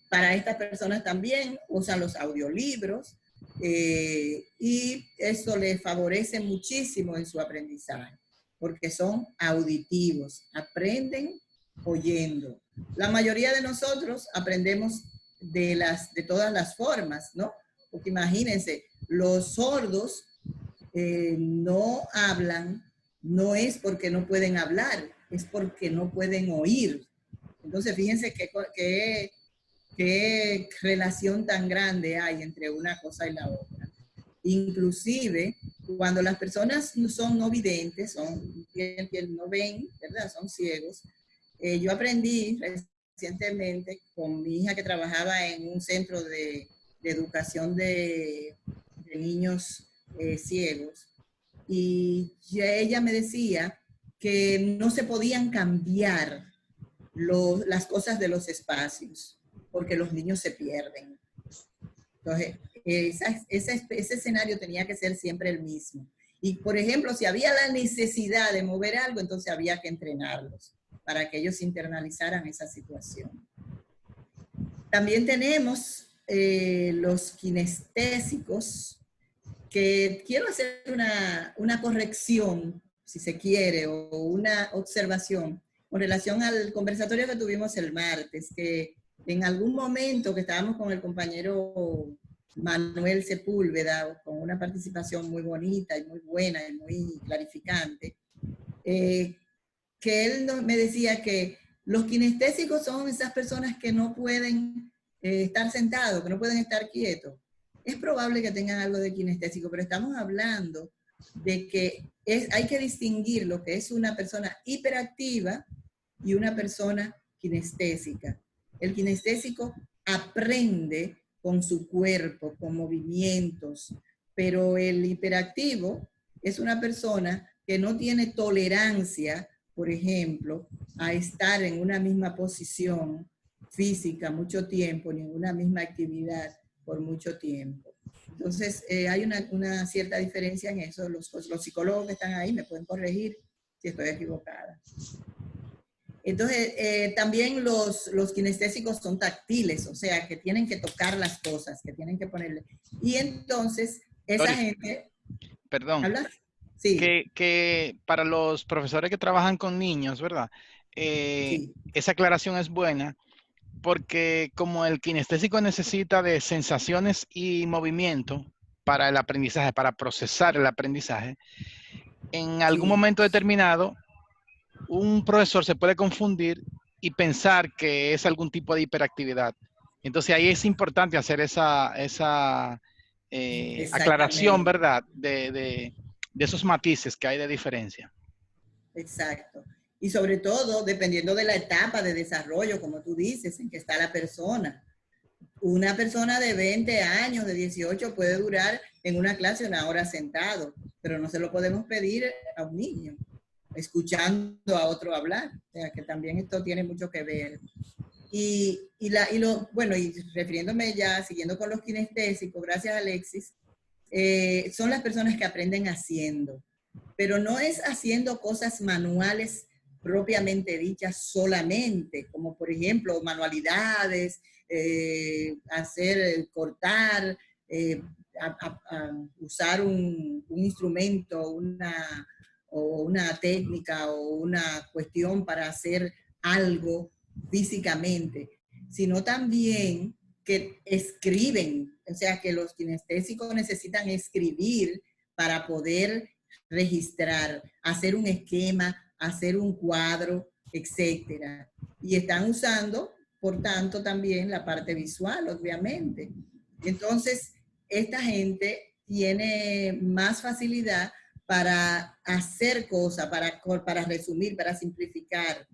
Para estas personas también usan los audiolibros y eso les favorece muchísimo en su aprendizaje, porque son auditivos, aprenden oyendo. La mayoría de nosotros aprendemos de todas las formas, ¿no? Porque imagínense, los sordos no hablan, no es porque no pueden hablar, es porque no pueden oír. Entonces, fíjense qué relación tan grande hay entre una cosa y la otra. Inclusive, cuando las personas son no videntes, no ven, ¿verdad? Son ciegos. Yo aprendí recientemente con mi hija que trabajaba en un centro de educación de niños ciegos, y ella me decía que no se podían cambiar las cosas de los espacios, porque los niños se pierden. Entonces, ese escenario tenía que ser siempre el mismo. Y, por ejemplo, si había la necesidad de mover algo, entonces había que entrenarlos para que ellos internalizaran esa situación. También tenemos los kinestésicos, que quiero hacer una corrección, si se quiere, o una observación con relación al conversatorio que tuvimos el martes, que en algún momento que estábamos con el compañero Manuel Sepúlveda, con una participación muy bonita y muy buena y muy clarificante, que él me decía que los kinestésicos son esas personas que no pueden estar sentados, que no pueden estar quietos. Es probable que tengan algo de kinestésico, pero estamos hablando de que hay que distinguir lo que es una persona hiperactiva y una persona kinestésica. El kinestésico aprende con su cuerpo, con movimientos, pero el hiperactivo es una persona que no tiene tolerancia, por ejemplo, a estar en una misma posición física mucho tiempo, ni en una misma actividad por mucho tiempo. Entonces, hay una cierta diferencia en eso. Los psicólogos que están ahí me pueden corregir si estoy equivocada. Entonces, también los kinestésicos son táctiles, o sea, que tienen que tocar las cosas, que tienen que ponerle. Y entonces, esa Doris, gente... perdón. ¿Hablas? Sí. Que para los profesores que trabajan con niños, ¿verdad? Sí. Esa aclaración es buena porque como el kinestésico necesita de sensaciones y movimiento para el aprendizaje, para procesar el aprendizaje, en algún Sí. momento determinado, un profesor se puede confundir y pensar que es algún tipo de hiperactividad. Entonces ahí es importante hacer esa aclaración, Exactamente. ¿verdad? De esos matices que hay de diferencia. Exacto. Y sobre todo, dependiendo de la etapa de desarrollo, como tú dices, en que está la persona. Una persona de 20 años, de 18, puede durar en una clase 1 hora sentado, pero no se lo podemos pedir a un niño, escuchando a otro hablar. O sea, que también esto tiene mucho que ver. Bueno, y refiriéndome ya, siguiendo con los kinestésicos, gracias Alexis, son las personas que aprenden haciendo, pero no es haciendo cosas manuales propiamente dichas solamente, como por ejemplo manualidades, cortar, usar un instrumento, o una técnica o una cuestión para hacer algo físicamente, sino también que escriben, o sea, que los kinestésicos necesitan escribir para poder registrar, hacer un esquema, hacer un cuadro, etcétera. Y están usando, por tanto, también la parte visual, obviamente. Entonces, esta gente tiene más facilidad para hacer cosas, para resumir, para simplificar.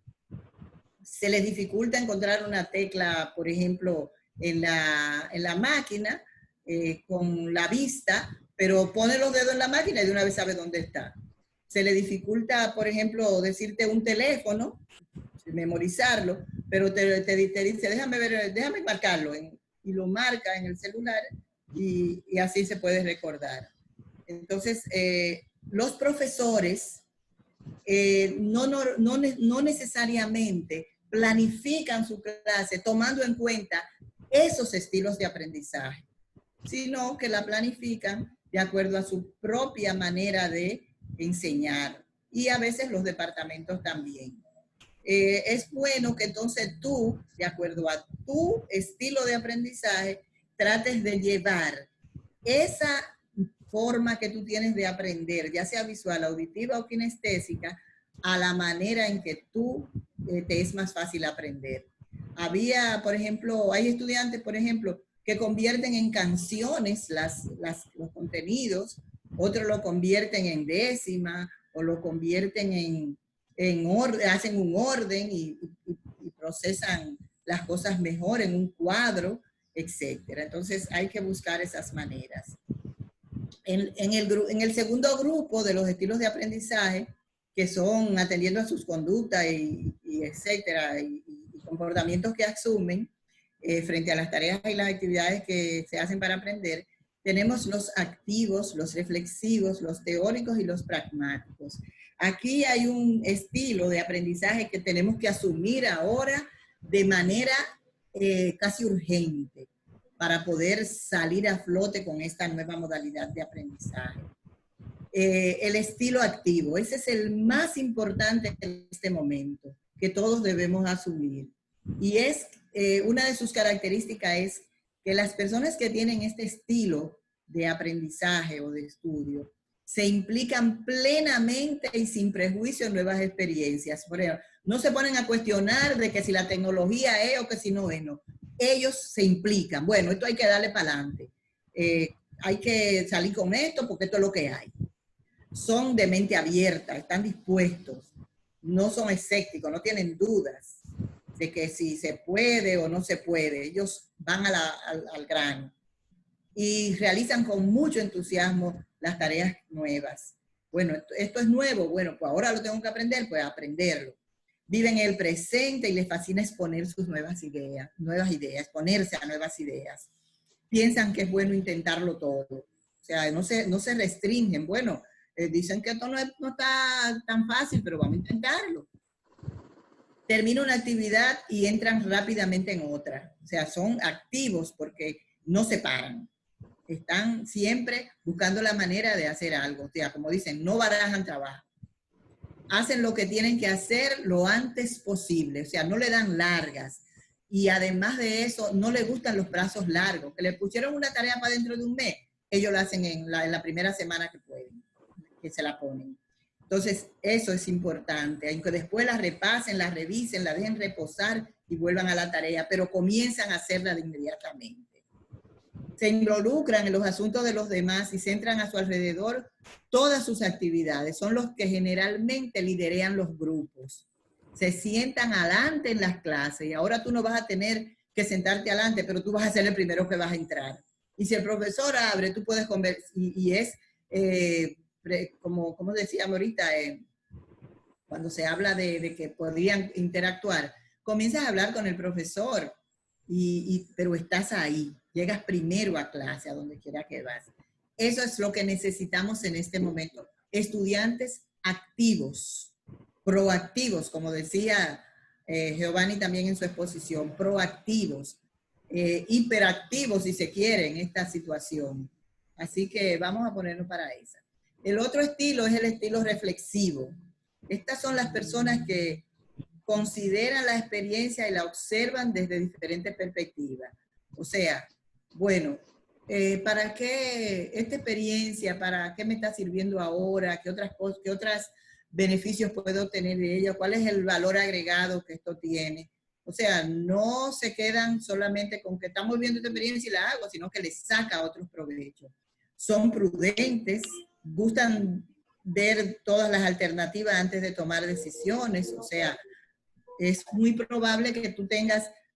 Se les dificulta encontrar una tecla, por ejemplo, en la máquina, con la vista, pero pone los dedos en la máquina y de una vez sabe dónde está. Se le dificulta, por ejemplo, decirte un teléfono, memorizarlo, pero te dice, déjame marcarlo, y lo marca en el celular, y así se puede recordar. Entonces, los profesores no necesariamente planifican su clase tomando en cuenta esos estilos de aprendizaje, sino que la planifican de acuerdo a su propia manera de enseñar, y a veces los departamentos también. Es bueno que entonces tú, de acuerdo a tu estilo de aprendizaje, trates de llevar esa forma que tú tienes de aprender, ya sea visual, auditiva o kinestésica, a la manera en que tú te es más fácil aprender. Había, por ejemplo, hay estudiantes, por ejemplo, que convierten en canciones los contenidos, otros lo convierten en décima, o lo convierten hacen un orden y procesan las cosas mejor en un cuadro, etcétera. Entonces hay que buscar esas maneras. En el segundo grupo de los estilos de aprendizaje, que son atendiendo a sus conductas y etcétera, y comportamientos que asumen frente a las tareas y las actividades que se hacen para aprender, tenemos los activos, los reflexivos, los teóricos y los pragmáticos. Aquí hay un estilo de aprendizaje que tenemos que asumir ahora de manera casi urgente, para poder salir a flote con esta nueva modalidad de aprendizaje. El estilo activo, ese es el más importante en este momento, que todos debemos asumir. Y una de sus características es que las personas que tienen este estilo de aprendizaje o de estudio se implican plenamente y sin prejuicio en nuevas experiencias. Por ejemplo, no se ponen a cuestionar de que si la tecnología es o que si no es, no. Ellos se implican. Bueno, esto hay que darle para adelante. Hay que salir con esto porque esto es lo que hay. Son de mente abierta, están dispuestos, no son escépticos, no tienen dudas de que si se puede o no se puede. Ellos van al grano y realizan con mucho entusiasmo las tareas nuevas. Bueno, esto es nuevo, bueno, pues ahora lo tengo que aprender, pues aprenderlo. viven el presente y les fascina exponer sus nuevas ideas, exponerse a nuevas ideas. Piensan que es bueno intentarlo todo. O sea, no se restringen. Bueno, dicen que esto no está tan fácil, pero vamos a intentarlo. Termina una actividad y entran rápidamente en otra. O sea, son activos porque no se paran. Están siempre buscando la manera de hacer algo. O sea, como dicen, no barajan trabajo. Hacen lo que tienen que hacer lo antes posible. O sea, no le dan largas. Y además de eso, no les gustan los plazos largos. Que le pusieron una tarea para dentro de un mes, ellos la hacen en la primera semana que pueden, que se la ponen. Entonces, eso es importante. Aunque después la repasen, la revisen, la dejen reposar y vuelvan a la tarea, pero comienzan a hacerla de inmediatamente. Se involucran en los asuntos de los demás y centran a su alrededor todas sus actividades. Son los que generalmente liderean los grupos. Se sientan adelante en las clases y ahora tú no vas a tener que sentarte adelante, pero tú vas a ser el primero que vas a entrar. Y si el profesor abre, tú puedes conversar, y es, como decíamos ahorita, cuando se habla de que podrían interactuar, comienzas a hablar con el profesor, pero estás ahí, llegas primero a clase, a donde quiera que vas. Eso es lo que necesitamos en este momento. Estudiantes activos, proactivos, como decía Giovanni también en su exposición, proactivos, hiperactivos si se quiere en esta situación. Así que vamos a ponernos para esa. El otro estilo es el estilo reflexivo. Estas son las personas que consideran la experiencia y la observan desde diferentes perspectivas. O sea, bueno, ¿para qué esta experiencia, para qué me está sirviendo ahora? ¿Qué otras beneficios puedo obtener de ella? ¿Cuál es el valor agregado que esto tiene? O sea, no se quedan solamente con que estamos viendo esta experiencia y la hago, sino que les saca otros provechos. Son prudentes, gustan ver todas las alternativas antes de tomar decisiones. O sea, es muy probable que tú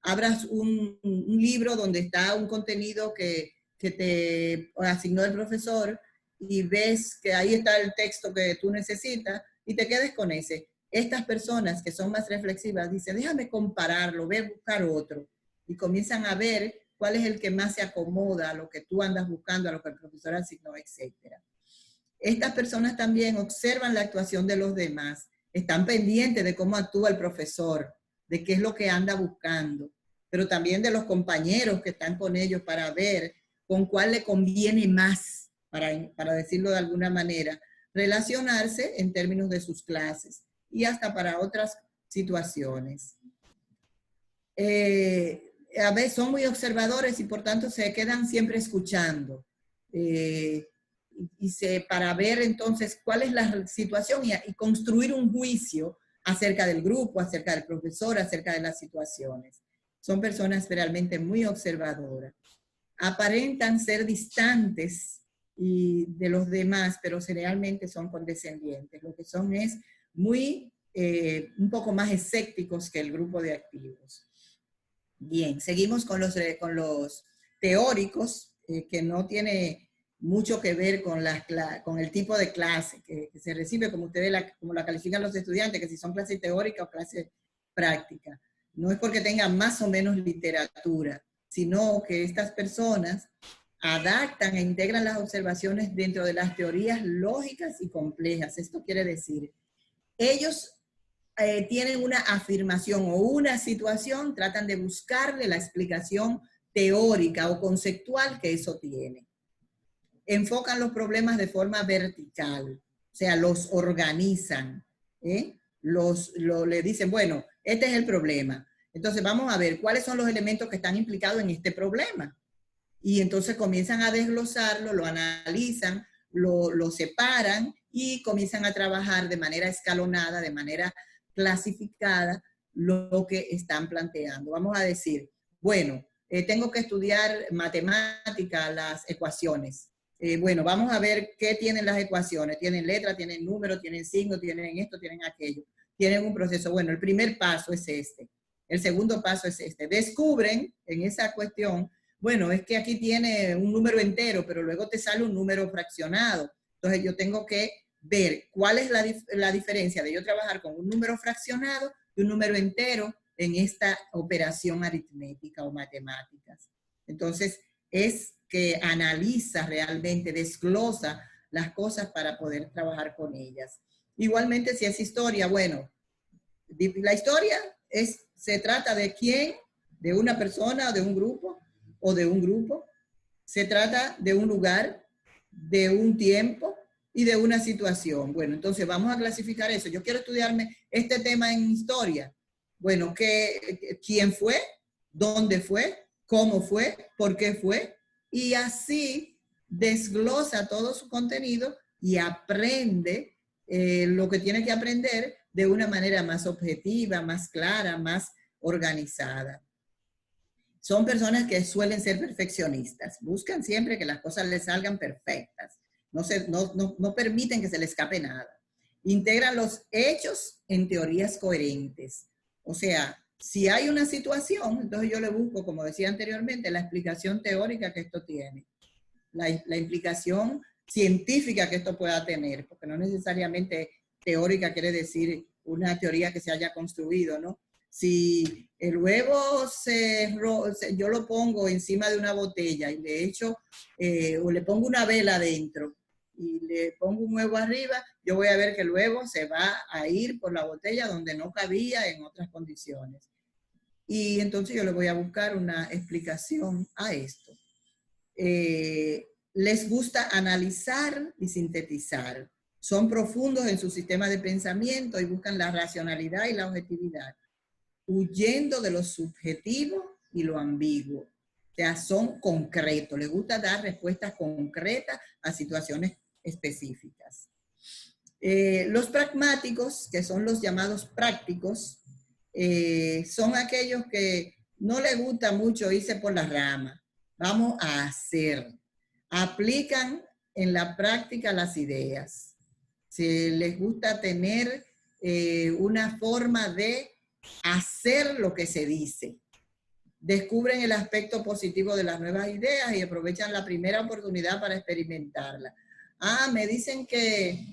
abras un libro donde está un contenido que te asignó el profesor y ves que ahí está el texto que tú necesitas y te quedes con ese. Estas personas que son más reflexivas dicen, déjame compararlo, voy a buscar otro. Y comienzan a ver cuál es el que más se acomoda a lo que tú andas buscando, a lo que el profesor asignó, etc. Estas personas también observan la actuación de los demás, están pendientes de cómo actúa el profesor, de qué es lo que anda buscando, pero también de los compañeros que están con ellos para ver con cuál le conviene más, para decirlo de alguna manera, relacionarse en términos de sus clases y hasta para otras situaciones. A veces son muy observadores y por tanto se quedan siempre escuchando para ver entonces cuál es la situación y construir un juicio acerca del grupo, acerca del profesor, acerca de las situaciones. Son personas realmente muy observadoras. Aparentan ser distantes de los demás, pero realmente son condescendientes. Lo que son es un poco más escépticos que el grupo de activos. Bien, seguimos con los teóricos, que no tiene mucho que ver con el tipo de clase que se recibe, como como la califican los estudiantes, que si son clases teóricas o clases prácticas. No es porque tengan más o menos literatura, sino que estas personas adaptan e integran las observaciones dentro de las teorías lógicas y complejas. Esto quiere decir, ellos tienen una afirmación o una situación, tratan de buscarle la explicación teórica o conceptual que eso tiene. Enfocan los problemas de forma vertical, o sea, los organizan, le dicen, bueno, este es el problema. Entonces vamos a ver cuáles son los elementos que están implicados en este problema. Y entonces comienzan a desglosarlo, lo analizan, lo separan y comienzan a trabajar de manera escalonada, de manera clasificada, lo que están planteando. Vamos a decir, bueno, tengo que estudiar matemática, las ecuaciones. Bueno, vamos a ver qué tienen las ecuaciones. Tienen letra, tienen número, tienen signo, tienen esto, tienen aquello. Tienen un proceso. Bueno, el primer paso es este. El segundo paso es este. Descubren en esa cuestión, bueno, es que aquí tiene un número entero, pero luego te sale un número fraccionado. Entonces yo tengo que ver cuál es la diferencia de yo trabajar con un número fraccionado de un número entero en esta operación aritmética o matemáticas. Entonces, es que analiza realmente, desglosa las cosas para poder trabajar con ellas. Igualmente, si es historia, bueno, la historia se trata de quién, de una persona, de un grupo, o de un grupo. Se trata de un lugar, de un tiempo y de una situación. Bueno, entonces vamos a clasificar eso. Yo quiero estudiarme este tema en historia. Bueno, ¿quién fue? ¿Dónde fue? ¿Cómo fue? ¿Por qué fue? Y así desglosa todo su contenido y aprende lo que tiene que aprender de una manera más objetiva, más clara, más organizada. Son personas que suelen ser perfeccionistas, buscan siempre que las cosas les salgan perfectas, no permiten que se les escape nada. Integran los hechos en teorías coherentes. O sea, si hay una situación, entonces yo le busco, como decía anteriormente, la explicación teórica que esto tiene, la implicación científica que esto pueda tener, porque no necesariamente teórica quiere decir una teoría que se haya construido, ¿no? Si el huevo yo lo pongo encima de una botella y le echo, o le pongo una vela adentro y le pongo un huevo arriba, yo voy a ver que el huevo se va a ir por la botella donde no cabía en otras condiciones. Y entonces yo le voy a buscar una explicación a esto. Les gusta analizar y sintetizar. Son profundos en su sistema de pensamiento y buscan la racionalidad y la objetividad, huyendo de lo subjetivo y lo ambiguo. O sea, son concretos, les gusta dar respuestas concretas a situaciones específicas. Los pragmáticos, que son los llamados prácticos, son aquellos que no les gusta mucho irse por la rama. Vamos a hacer. Aplican en la práctica las ideas. Si les gusta tener una forma de hacer lo que se dice. Descubren el aspecto positivo de las nuevas ideas y aprovechan la primera oportunidad para experimentarla. Ah, me dicen que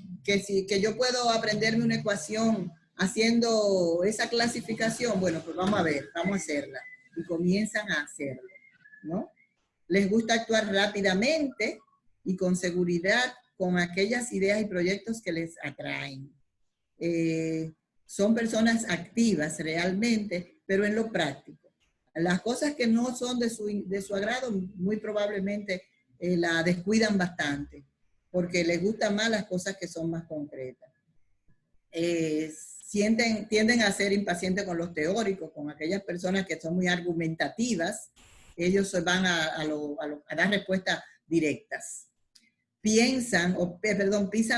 yo puedo aprenderme una ecuación haciendo esa clasificación. Bueno, pues vamos a ver, vamos a hacerla. Y comienzan a hacerlo, ¿no? Les gusta actuar rápidamente y con seguridad con aquellas ideas y proyectos que les atraen. Son personas activas realmente, pero en lo práctico. Las cosas que no son de su agrado, muy probablemente la descuidan bastante, porque les gustan más las cosas que son más concretas. Tienden a ser impacientes con los teóricos, con aquellas personas que son muy argumentativas. Ellos van a dar respuestas directas. Pisan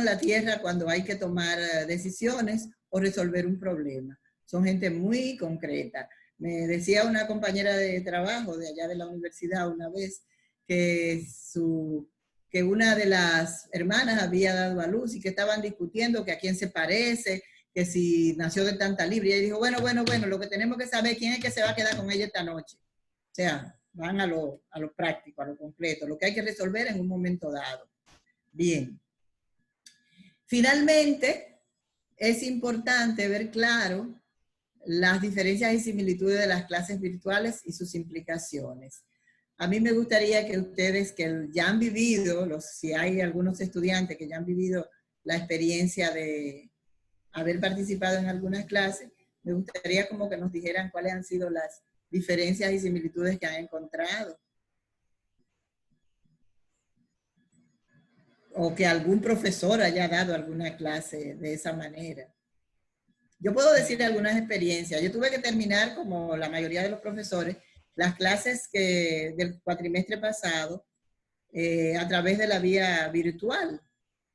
la tierra cuando hay que tomar decisiones o resolver un problema. Son gente muy concreta. Me decía una compañera de trabajo de allá de la universidad una vez que una de las hermanas había dado a luz y que estaban discutiendo que a quién se parece, que si nació de tanta libre. Y ella dijo, bueno, lo que tenemos que saber es quién es que se va a quedar con ella esta noche. O sea, van a lo práctico, a lo concreto, lo que hay que resolver en un momento dado. Bien. Finalmente, es importante ver claro las diferencias y similitudes de las clases virtuales y sus implicaciones. A mí me gustaría que ustedes que ya han vivido, si hay algunos estudiantes que ya han vivido la experiencia de haber participado en algunas clases, me gustaría como que nos dijeran cuáles han sido las diferencias y similitudes que han encontrado. O que algún profesor haya dado alguna clase de esa manera. Yo puedo decir algunas experiencias. Yo tuve que terminar, como la mayoría de los profesores, las clases del cuatrimestre pasado a través de la vía virtual.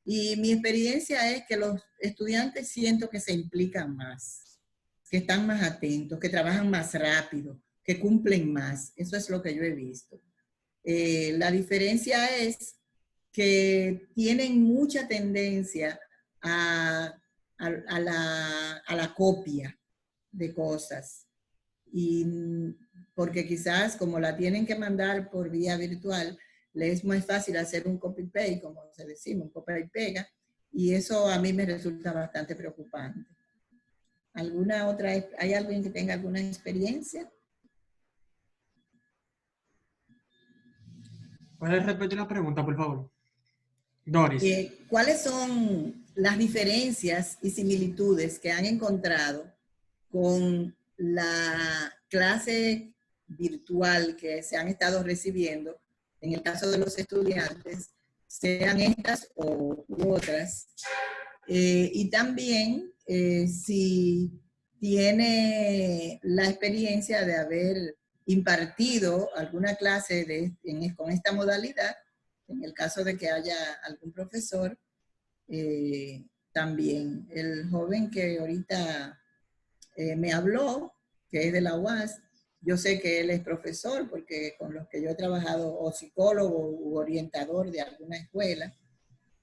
Y mi experiencia es que los estudiantes siento que se implican más, que están más atentos, que trabajan más rápido, que cumplen más. Eso es lo que yo he visto. La diferencia es que tienen mucha tendencia a la copia de cosas. Y porque quizás como la tienen que mandar por vía virtual, les es muy fácil hacer un copy-paste, como se decimos, un copia y pega, y eso a mí me resulta bastante preocupante. ¿Alguna otra? ¿Hay alguien que tenga alguna experiencia? ¿Puedes repetir la pregunta, por favor? Doris. ¿Cuáles son las diferencias y similitudes que han encontrado con la clase virtual que se han estado recibiendo en el caso de los estudiantes, sean estas u otras? Y también si tiene la experiencia de haber impartido alguna clase con esta modalidad, en el caso de que haya algún profesor, también. El joven que ahorita me habló, que es de la UAS, yo sé que él es profesor porque con los que yo he trabajado, o psicólogo u orientador de alguna escuela,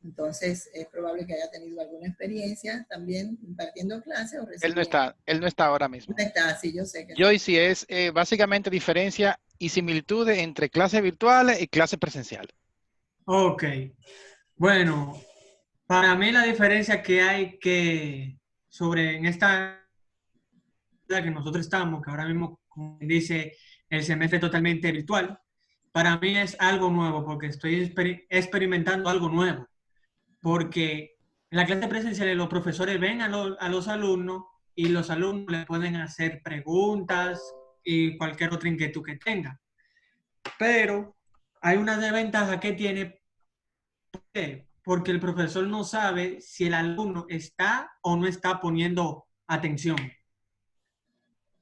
entonces es probable que haya tenido alguna experiencia también impartiendo clases o recibiendo. Él no está ahora mismo. No está, sí, yo sé que Joyce, es básicamente diferencia y similitudes entre clases virtuales y clases presenciales. Ok. Bueno, para mí la diferencia que hay en esta que nosotros estamos, que ahora mismo, como dice, el semestre totalmente virtual, para mí es algo nuevo porque estoy experimentando algo nuevo. Porque en la clase presencial los profesores ven a los alumnos y los alumnos le pueden hacer preguntas y cualquier otra inquietud que tenga. Pero hay una desventaja que tiene. ¿Por qué? Porque el profesor no sabe si el alumno está o no está poniendo atención.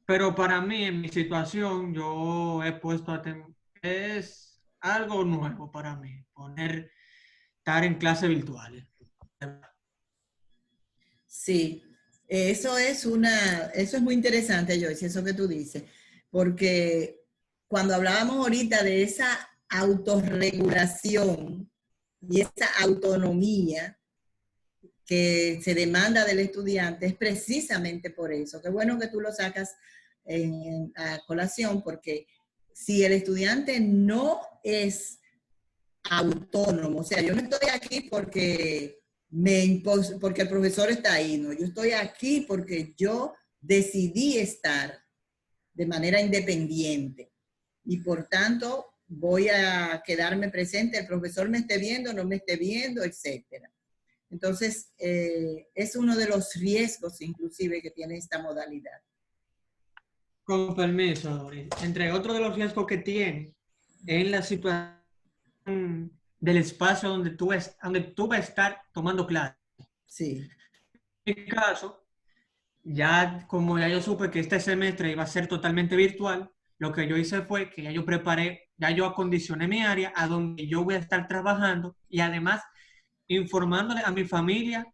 Pero para mí, en mi situación, yo he puesto atención. Es algo nuevo para mí, estar en clases virtuales. Sí, eso es muy interesante, Joyce, eso que tú dices, porque cuando hablábamos ahorita de esa autorregulación y esa autonomía que se demanda del estudiante, es precisamente por eso. Qué bueno que tú lo sacas a colación, porque si el estudiante no es autónomo, o sea, yo no estoy aquí porque el profesor está ahí, no, yo estoy aquí porque yo decidí estar de manera independiente y por tanto voy a quedarme presente, el profesor me esté viendo, no me esté viendo, etcétera. Entonces, es uno de los riesgos inclusive que tiene esta modalidad. Con permiso, Doris. Entre otros de los riesgos que tiene es la situación del espacio donde tú vas a estar tomando clases. Sí. En mi caso, como ya yo supe que este semestre iba a ser totalmente virtual, lo que yo hice fue que ya yo acondicioné mi área a donde yo voy a estar trabajando y además informándole a mi familia,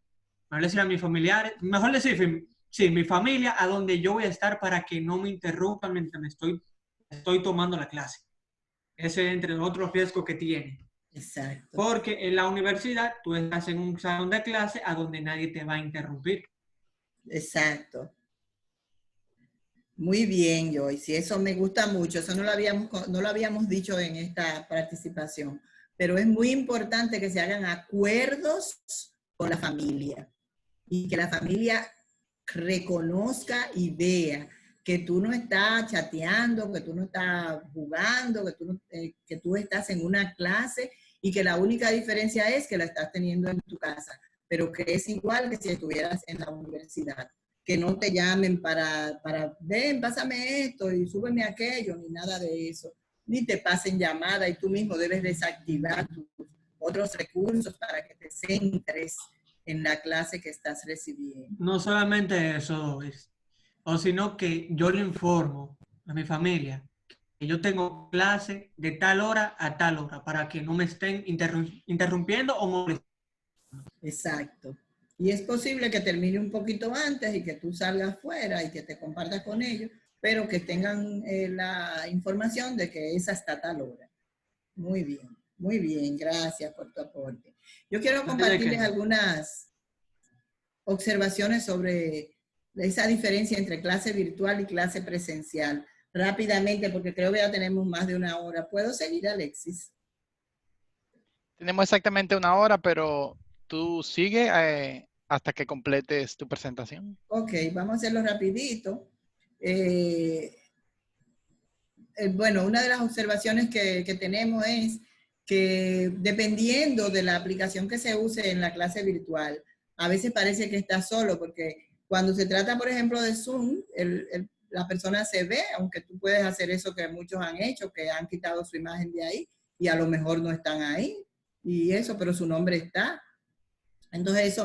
mejor decir a mis familiares, mejor decir, sí, mi familia, a donde yo voy a estar para que no me interrumpan mientras estoy tomando la clase. Ese es entre otros riesgos que tiene. Exacto. Porque en la universidad tú estás en un salón de clase a donde nadie te va a interrumpir. Exacto. Muy bien, Joyce. Eso me gusta mucho. Eso no lo habíamos dicho en esta participación. Pero es muy importante que se hagan acuerdos con la familia y que la familia reconozca y vea que tú no estás chateando, que tú no estás jugando, que tú estás en una clase y que la única diferencia es que la estás teniendo en tu casa, pero que es igual que si estuvieras en la universidad. Que no te llamen para ven, pásame esto y súbeme aquello, ni nada de eso. Ni te pasen llamada y tú mismo debes desactivar tus otros recursos para que te centres en la clase que estás recibiendo. No solamente eso, sino que yo le informo a mi familia que yo tengo clase de tal hora a tal hora para que no me estén interrumpiendo o molestando. Exacto. Y es posible que termine un poquito antes y que tú salgas fuera y que te compartas con ellos, pero que tengan la información de que es hasta tal hora. Muy bien, gracias por tu aporte. Yo quiero compartirles algunas observaciones sobre esa diferencia entre clase virtual y clase presencial. Rápidamente, porque creo que ya tenemos más de una hora. ¿Puedo seguir, Alexis? Tenemos exactamente una hora, pero tú sigue hasta que completes tu presentación. Ok, vamos a hacerlo rapidito. Bueno, una de las observaciones que tenemos es que dependiendo de la aplicación que se use en la clase virtual, a veces parece que está solo, porque cuando se trata, por ejemplo, de Zoom, la persona se ve, aunque tú puedes hacer eso que muchos han hecho, que han quitado su imagen de ahí, y a lo mejor no están ahí, y eso, pero su nombre está. Entonces,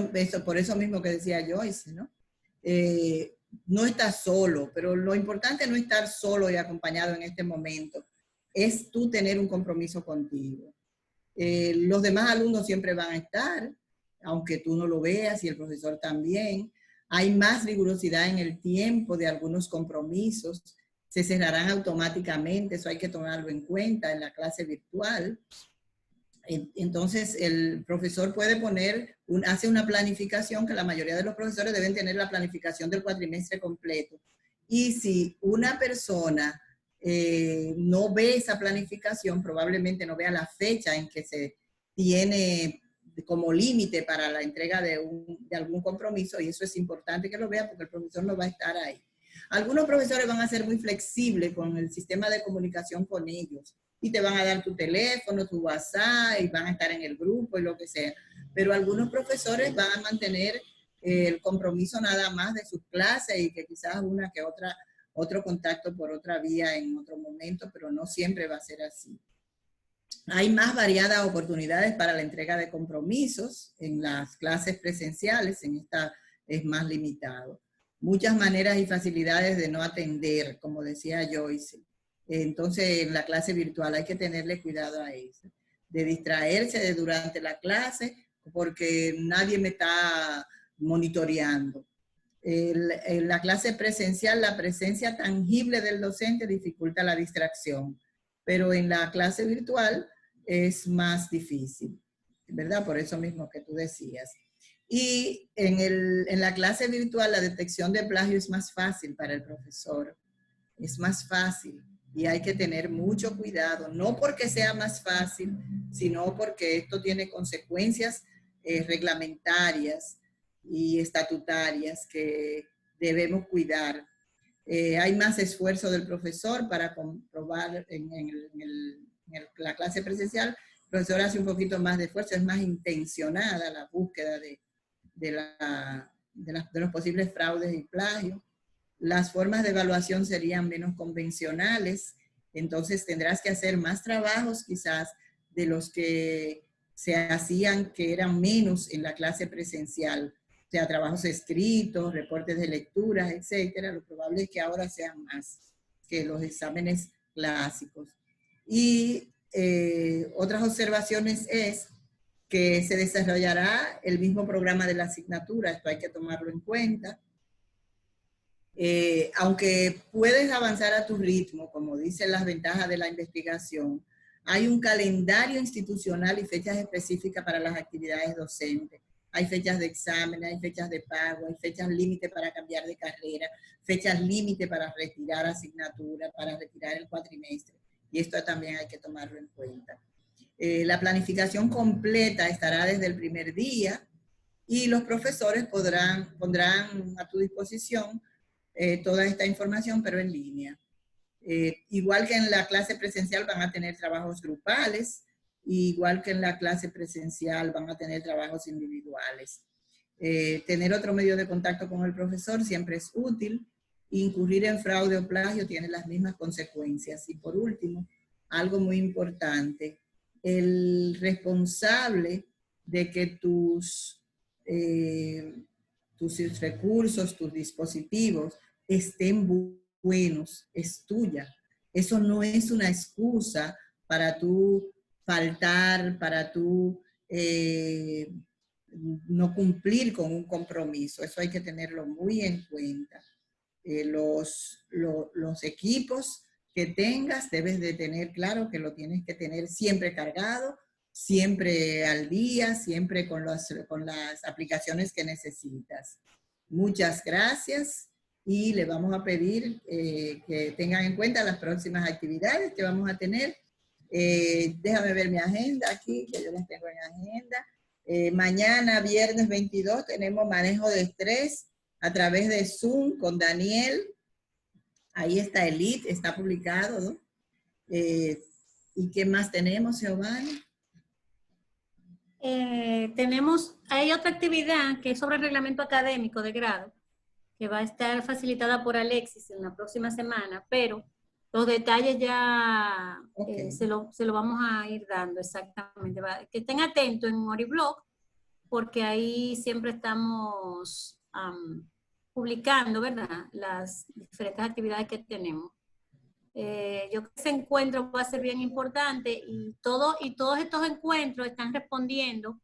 por eso mismo que decía Joyce, ¿no? No estás solo, pero lo importante es no estar solo y acompañado en este momento, es tú tener un compromiso contigo. Los demás alumnos siempre van a estar, aunque tú no lo veas y el profesor también. Hay más rigurosidad en el tiempo de algunos compromisos, se cerrarán automáticamente, eso hay que tomarlo en cuenta en la clase virtual. Entonces, el profesor puede hace una planificación, que la mayoría de los profesores deben tener la planificación del cuatrimestre completo. Y si una persona no ve esa planificación, probablemente no vea la fecha en que se tiene como límite para la entrega de algún compromiso, y eso es importante que lo vea porque el profesor no va a estar ahí. Algunos profesores van a ser muy flexibles con el sistema de comunicación con ellos, y te van a dar tu teléfono, tu WhatsApp, y van a estar en el grupo y lo que sea. Pero algunos profesores van a mantener el compromiso nada más de sus clases y que quizás una que otra, otro contacto por otra vía en otro momento, pero no siempre va a ser así. Hay más variadas oportunidades para la entrega de compromisos en las clases presenciales, en esta es más limitado. Muchas maneras y facilidades de no atender, como decía Joyce. Entonces, en la clase virtual hay que tenerle cuidado a eso, de distraerse durante la clase porque nadie me está monitoreando. En la clase presencial, la presencia tangible del docente dificulta la distracción, pero en la clase virtual es más difícil, ¿verdad? Por eso mismo que tú decías. Y en la clase virtual la detección de plagio es más fácil para el profesor, es más fácil. Y hay que tener mucho cuidado, no porque sea más fácil, sino porque esto tiene consecuencias reglamentarias y estatutarias que debemos cuidar. Hay más esfuerzo del profesor para comprobar en la clase presencial. El profesor hace un poquito más de esfuerzo, es más intencionada la búsqueda de los posibles fraudes y plagios. Las formas de evaluación serían menos convencionales, entonces tendrás que hacer más trabajos quizás de los que se hacían, que eran menos en la clase presencial, o sea, trabajos escritos, reportes de lecturas, etcétera. Lo probable es que ahora sean más que los exámenes clásicos. Y otras observaciones es que se desarrollará el mismo programa de la asignatura, esto hay que tomarlo en cuenta. Aunque puedes avanzar a tu ritmo, como dicen las ventajas de la investigación, hay un calendario institucional y fechas específicas para las actividades docentes. Hay fechas de examen, hay fechas de pago, hay fechas límite para cambiar de carrera, fechas límite para retirar asignatura, para retirar el cuatrimestre. Y esto también hay que tomarlo en cuenta. La planificación completa estará desde el primer día y los profesores pondrán a tu disposición toda esta información, pero en línea. Igual que en la clase presencial van a tener trabajos grupales, igual que en la clase presencial van a tener trabajos individuales. Tener otro medio de contacto con el profesor siempre es útil. Incurrir en fraude o plagio tiene las mismas consecuencias. Y por último, algo muy importante, el responsable de que tus recursos, tus dispositivos estén buenos, es tuya. Eso no es una excusa para tú faltar, para tú no cumplir con un compromiso. Eso hay que tenerlo muy en cuenta. Los equipos que tengas debes de tener claro que lo tienes que tener siempre cargado, siempre al día, siempre con las aplicaciones que necesitas. Muchas gracias y le vamos a pedir que tengan en cuenta las próximas actividades que vamos a tener. Déjame ver mi agenda aquí, que yo las tengo en agenda. Mañana, viernes 22, tenemos manejo de estrés a través de Zoom con Daniel. Ahí está el lead, está publicado, ¿no? ¿Y qué más tenemos, Giovanni? Hay otra actividad que es sobre el reglamento académico de grado, que va a estar facilitada por Alexis en la próxima semana, pero los detalles ya Okay. se lo vamos a ir dando exactamente. Que estén atentos en Oriblog, porque ahí siempre estamos publicando, ¿verdad?, las diferentes actividades que tenemos. Yo creo que ese encuentro va a ser bien importante y todos estos encuentros están respondiendo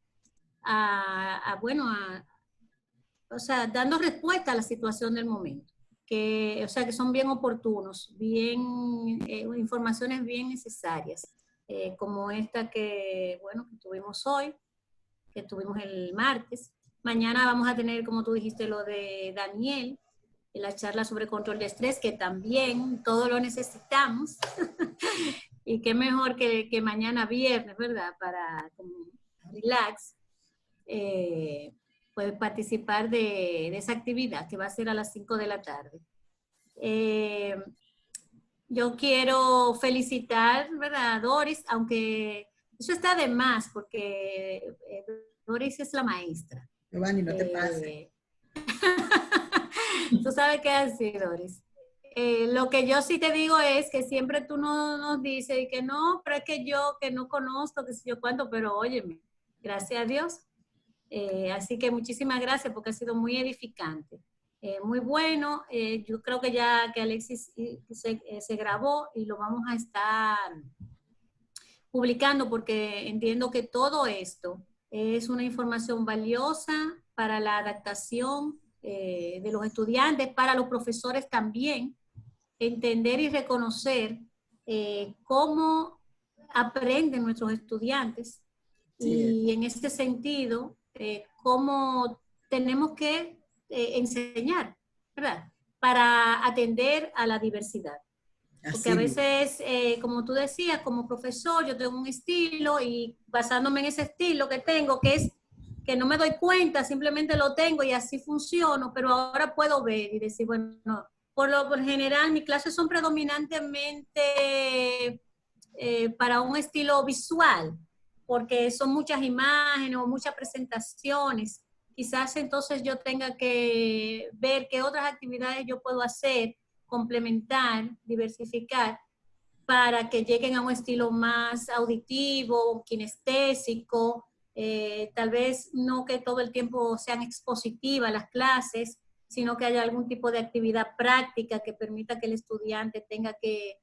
o sea, dando respuesta a la situación del momento, o sea, que son bien oportunos, informaciones bien necesarias, como esta que tuvimos hoy, que tuvimos el martes. Mañana vamos a tener, como tú dijiste, lo de Daniel, la charla sobre control de estrés, que también todo lo necesitamos. Y qué mejor que mañana viernes, ¿verdad? Para como relax, pues participar de esa actividad que va a ser a las 5 de la tarde. Yo quiero felicitar, ¿verdad?, a Doris, aunque eso está de más, porque Doris es la maestra. Giovanni, no te pases. Tú sabes qué es así, Doris. Lo que yo sí te digo es que siempre tú nos dices y que no, pero es que yo que no conozco, que sé yo cuánto, pero óyeme, gracias a Dios. Así que muchísimas gracias porque ha sido muy edificante. Muy bueno. Yo creo que ya que Alexis se grabó y lo vamos a estar publicando porque entiendo que todo esto es una información valiosa para la adaptación de los estudiantes, para los profesores también, entender y reconocer cómo aprenden nuestros estudiantes y en este sentido, cómo tenemos que enseñar, ¿verdad?, para atender a la diversidad. Porque a veces, como tú decías, como profesor, yo tengo un estilo y basándome en ese estilo que tengo, que es que no me doy cuenta, simplemente lo tengo y así funciono, pero ahora puedo ver y decir, bueno, por general mis clases son predominantemente para un estilo visual, porque son muchas imágenes o muchas presentaciones. Quizás entonces yo tenga que ver qué otras actividades yo puedo hacer, complementar, diversificar, para que lleguen a un estilo más auditivo, kinestésico, tal vez no que todo el tiempo sean expositivas las clases, sino que haya algún tipo de actividad práctica que permita que el estudiante tenga que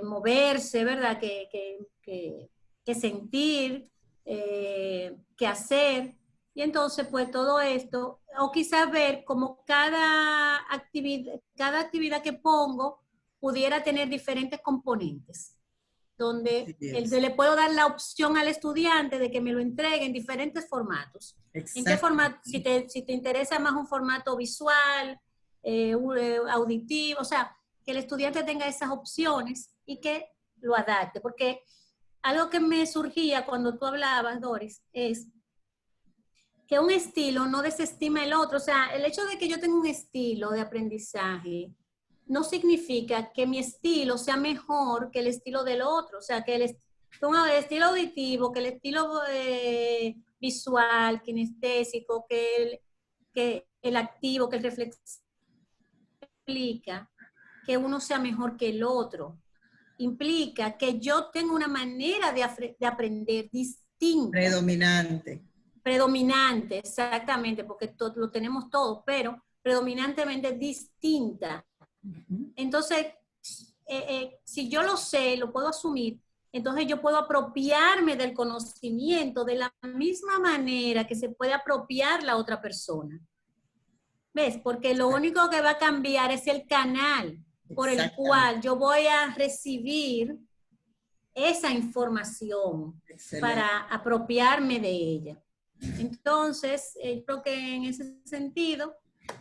moverse, ¿verdad?, que sentir, que hacer. Y entonces, pues todo esto, o quizás ver como cada actividad que pongo pudiera tener diferentes componentes, donde le puedo dar la opción al estudiante de que me lo entregue en diferentes formatos. ¿En qué formato? Si te interesa más un formato visual, auditivo, o sea, que el estudiante tenga esas opciones y que lo adapte. Porque algo que me surgía cuando tú hablabas, Doris, es que un estilo no desestima el otro. O sea, el hecho de que yo tenga un estilo de aprendizaje no significa que mi estilo sea mejor que el estilo del otro. O sea, que el estilo auditivo, que el estilo visual, kinestésico, que el activo, que el reflexivo, implica que uno sea mejor que el otro. Implica que yo tengo una manera de aprender distinta. Predominante, exactamente, porque lo tenemos todo, pero predominantemente distinta. Entonces, si yo lo sé, lo puedo asumir, entonces yo puedo apropiarme del conocimiento de la misma manera que se puede apropiar la otra persona. ¿Ves? Porque lo único que va a cambiar es el canal por el cual yo voy a recibir esa información para apropiarme de ella. Entonces, creo que en ese sentido,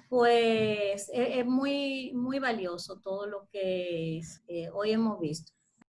pues es muy, muy valioso todo lo que hoy hemos visto.